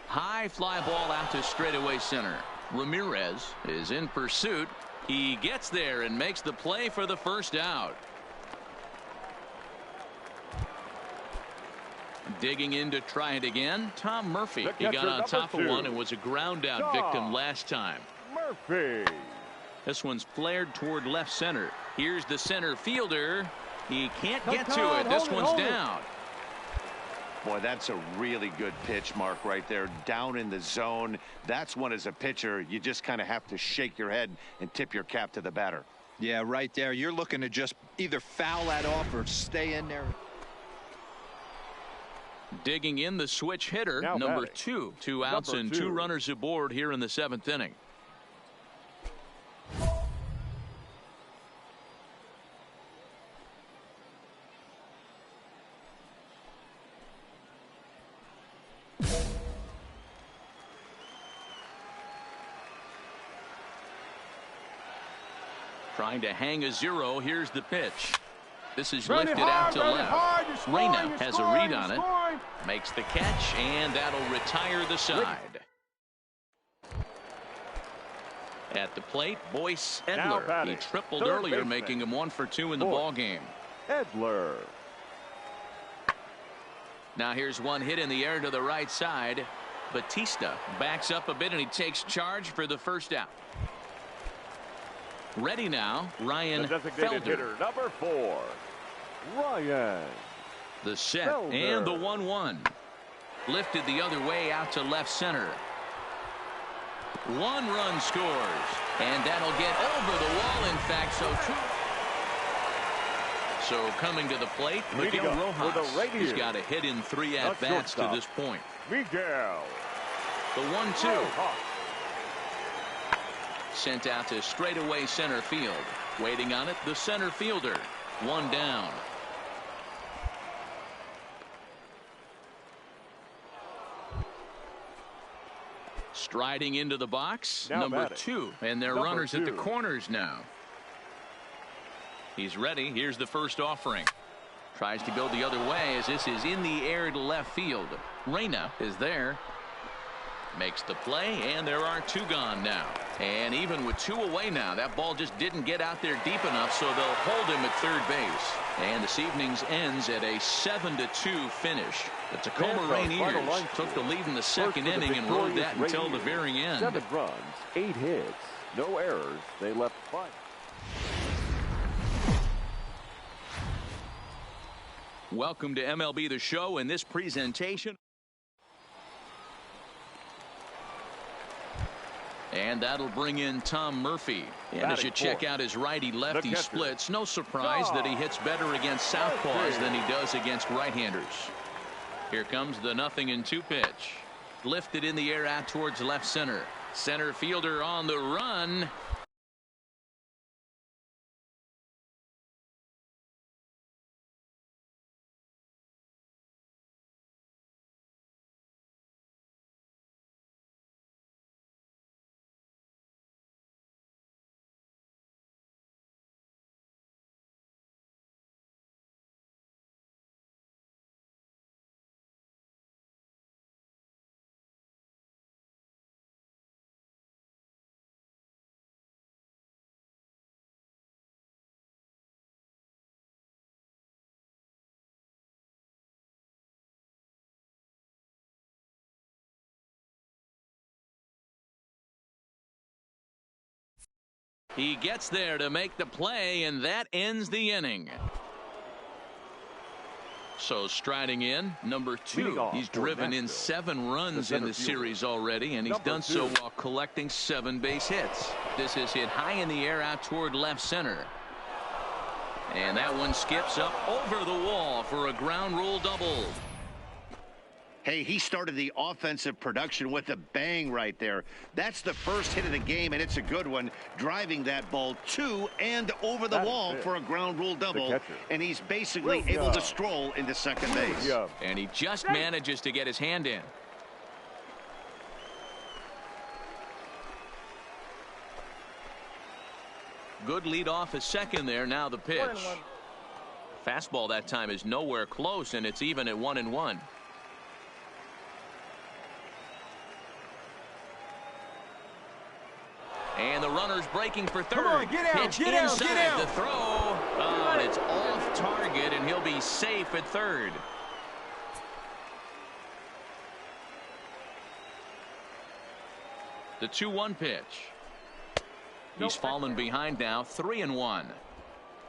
High fly ball out to straightaway center. Ramirez is in pursuit. He gets there and makes the play for the first out. Digging in to try it again, Tom Murphy. He got on top of one and was a ground out victim last time. Murphy. This one's flared toward left center. Here's the center fielder. He can't get to it. This one's down. Boy, that's a really good pitch, Mark, right there. Down in the zone. That's one as a pitcher, you just kind of have to shake your head and tip your cap to the batter. Yeah, right there. You're looking to just either foul that off or stay in there. Digging in the switch hitter, number 2. 2 outs and 2 runners aboard here in the 7th inning. Trying to hang a 0. Here's the pitch. This is lifted out to left. Reyna has a read on it. Makes the catch, and that'll retire the side. At the plate, Boyce Edler. He tripled earlier, making him 1 for 2 in the ball game. Edler. Now here's one hit in the air to the right side. Batista backs up a bit, and he takes charge for the first out. Ready now, Ryan The designated Felder. hitter, number 4, Ryan. The set Felder. and the 1-1. Lifted the other way out to left center. 1 run scores, and that'll get over the wall. In fact, so coming to the plate, Miguel Rojas. He's got a hit in 3 at-bats to this point. Miguel. The 1-2. Sent out to straightaway center field. Waiting on it, the center fielder. 1 down. Striding into the box, number 2. And they're runners at the corners now. He's ready. Here's the first offering. Tries to go the other way as this is in the air to left field. Reyna is there. Makes the play, and there are 2 gone now. And even with 2 away now, that ball just didn't get out there deep enough, so they'll hold him at third base. And this evening's ends at a 7-2 finish. The Tacoma Rainiers took the lead in the second inning and rode that until the very end. 7 runs, 8 hits, no errors. They left 5. Welcome to MLB The Show. In this presentation. And that'll bring in Tom Murphy. And as you check out his righty-lefty splits, no surprise that he hits better against southpaws than he does against right-handers. Here comes the 0-2 pitch. Lifted in the air out towards left center. Center fielder on the run. He gets there to make the play, and that ends the inning. So striding in, number 2. He's driven in 7 runs in the series already, and he's done so while collecting 7 base hits. This is hit high in the air out toward left center. And that one skips up over the wall for a ground rule double. Hey, he started the offensive production with a bang right there. That's the first hit of the game, and it's a good one, driving that ball to and over the wall for a ground rule double. And he's basically able to stroll into second base. And he just manages to get his hand in. Good lead off at second there. Now the pitch. Fastball that time is nowhere close, and it's even at 1-1. And the runner's breaking for third. Come on, get out, pitch get out, inside get out. the throw. Oh, and it's off target, and he'll be safe at third. The 2-1 pitch. He's fallen behind now, 3-1.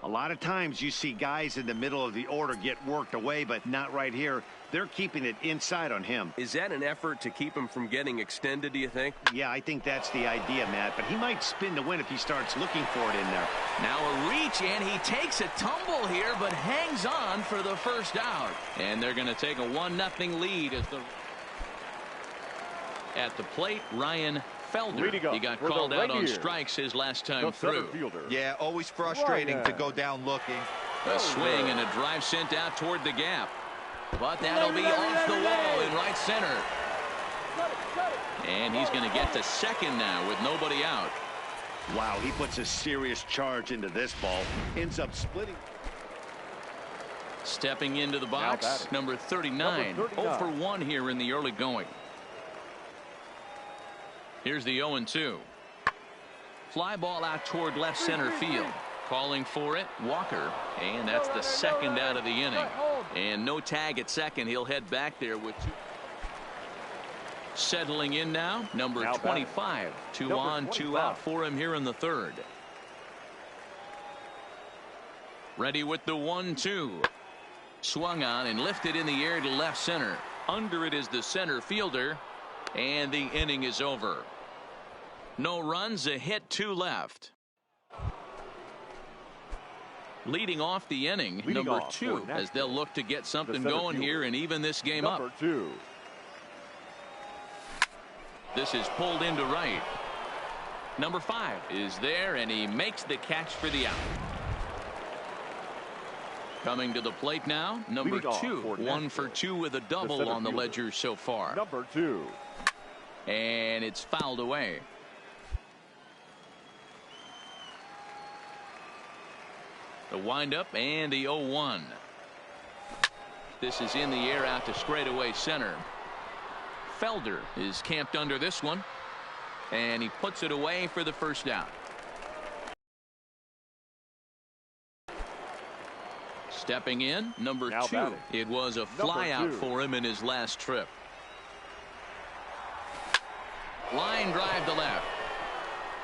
A lot of times you see guys in the middle of the order get worked away, but not right here. They're keeping it inside on him. Is that an effort to keep him from getting extended, do you think? Yeah, I think that's the idea, Matt. But he might spin to win if he starts looking for it in there. Now a reach, and he takes a tumble here, but hangs on for the first out. And they're going to take a 1-0 lead as the... At the plate, Ryan Felder. He got called out on strikes his last time through. Yeah, always frustrating to go down looking. A swing and a drive sent out toward the gap. But that'll be off the wall in right center. And he's going to get to second now with nobody out. Wow, he puts a serious charge into this ball. Ends up splitting. Stepping into the box, number 39. 0 for 1 here in the early going. Here's the 0-2. Fly ball out toward left center field. Calling for it, Walker. And that's the second out of the inning. And no tag at second. He'll head back there with 2. Settling in now, number 25. 2 on, 2 out for him here in the third. Ready with the 1-2. Swung on and lifted in the air to left center. Under it is the center fielder, and the inning is over. No runs, a hit, 2 left. Leading off the inning, number 2, as they'll look to get something going here and even this game up. Number 2. This is pulled into right. Number 5 is there, and he makes the catch for the out. Coming to the plate now, number 2, 1 for 2 with a double on the ledger so far. Number 2. And it's fouled away. The windup and the 0-1. This is in the air out to straightaway center. Felder is camped under this one, and he puts it away for the first out. Stepping in, number 2. It was a flyout for him in his last trip. Line drive to left.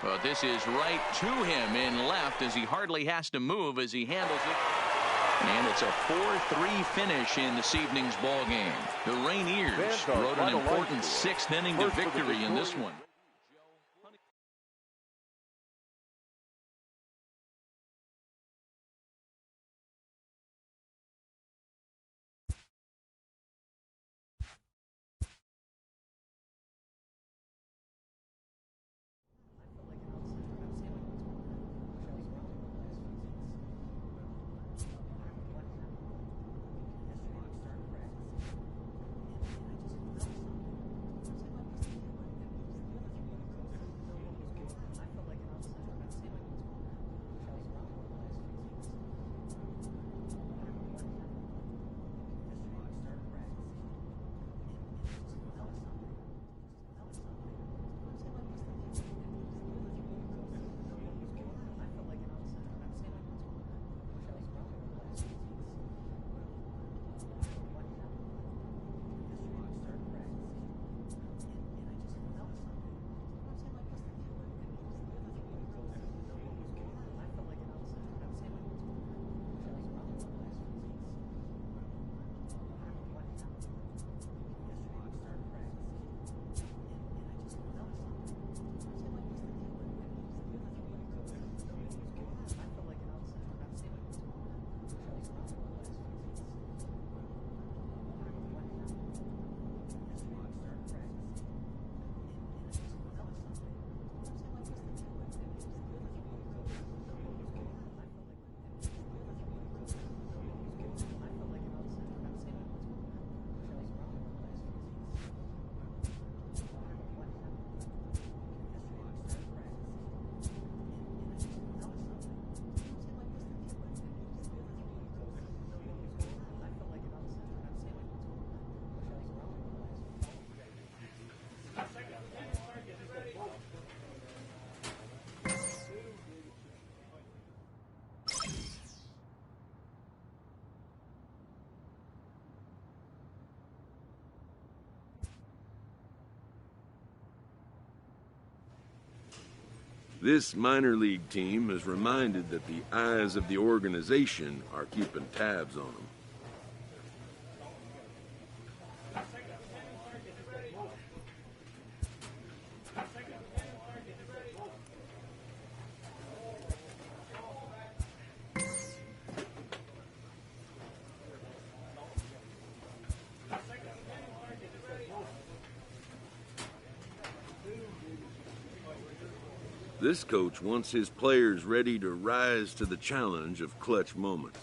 But this is right to him in left as he hardly has to move as he handles it. And it's a 4-3 finish in this evening's ball game. The Rainiers wrote an important 6th inning to victory in this one. This minor league team is reminded that the eyes of the organization are keeping tabs on them. This coach wants his players ready to rise to the challenge of clutch moments.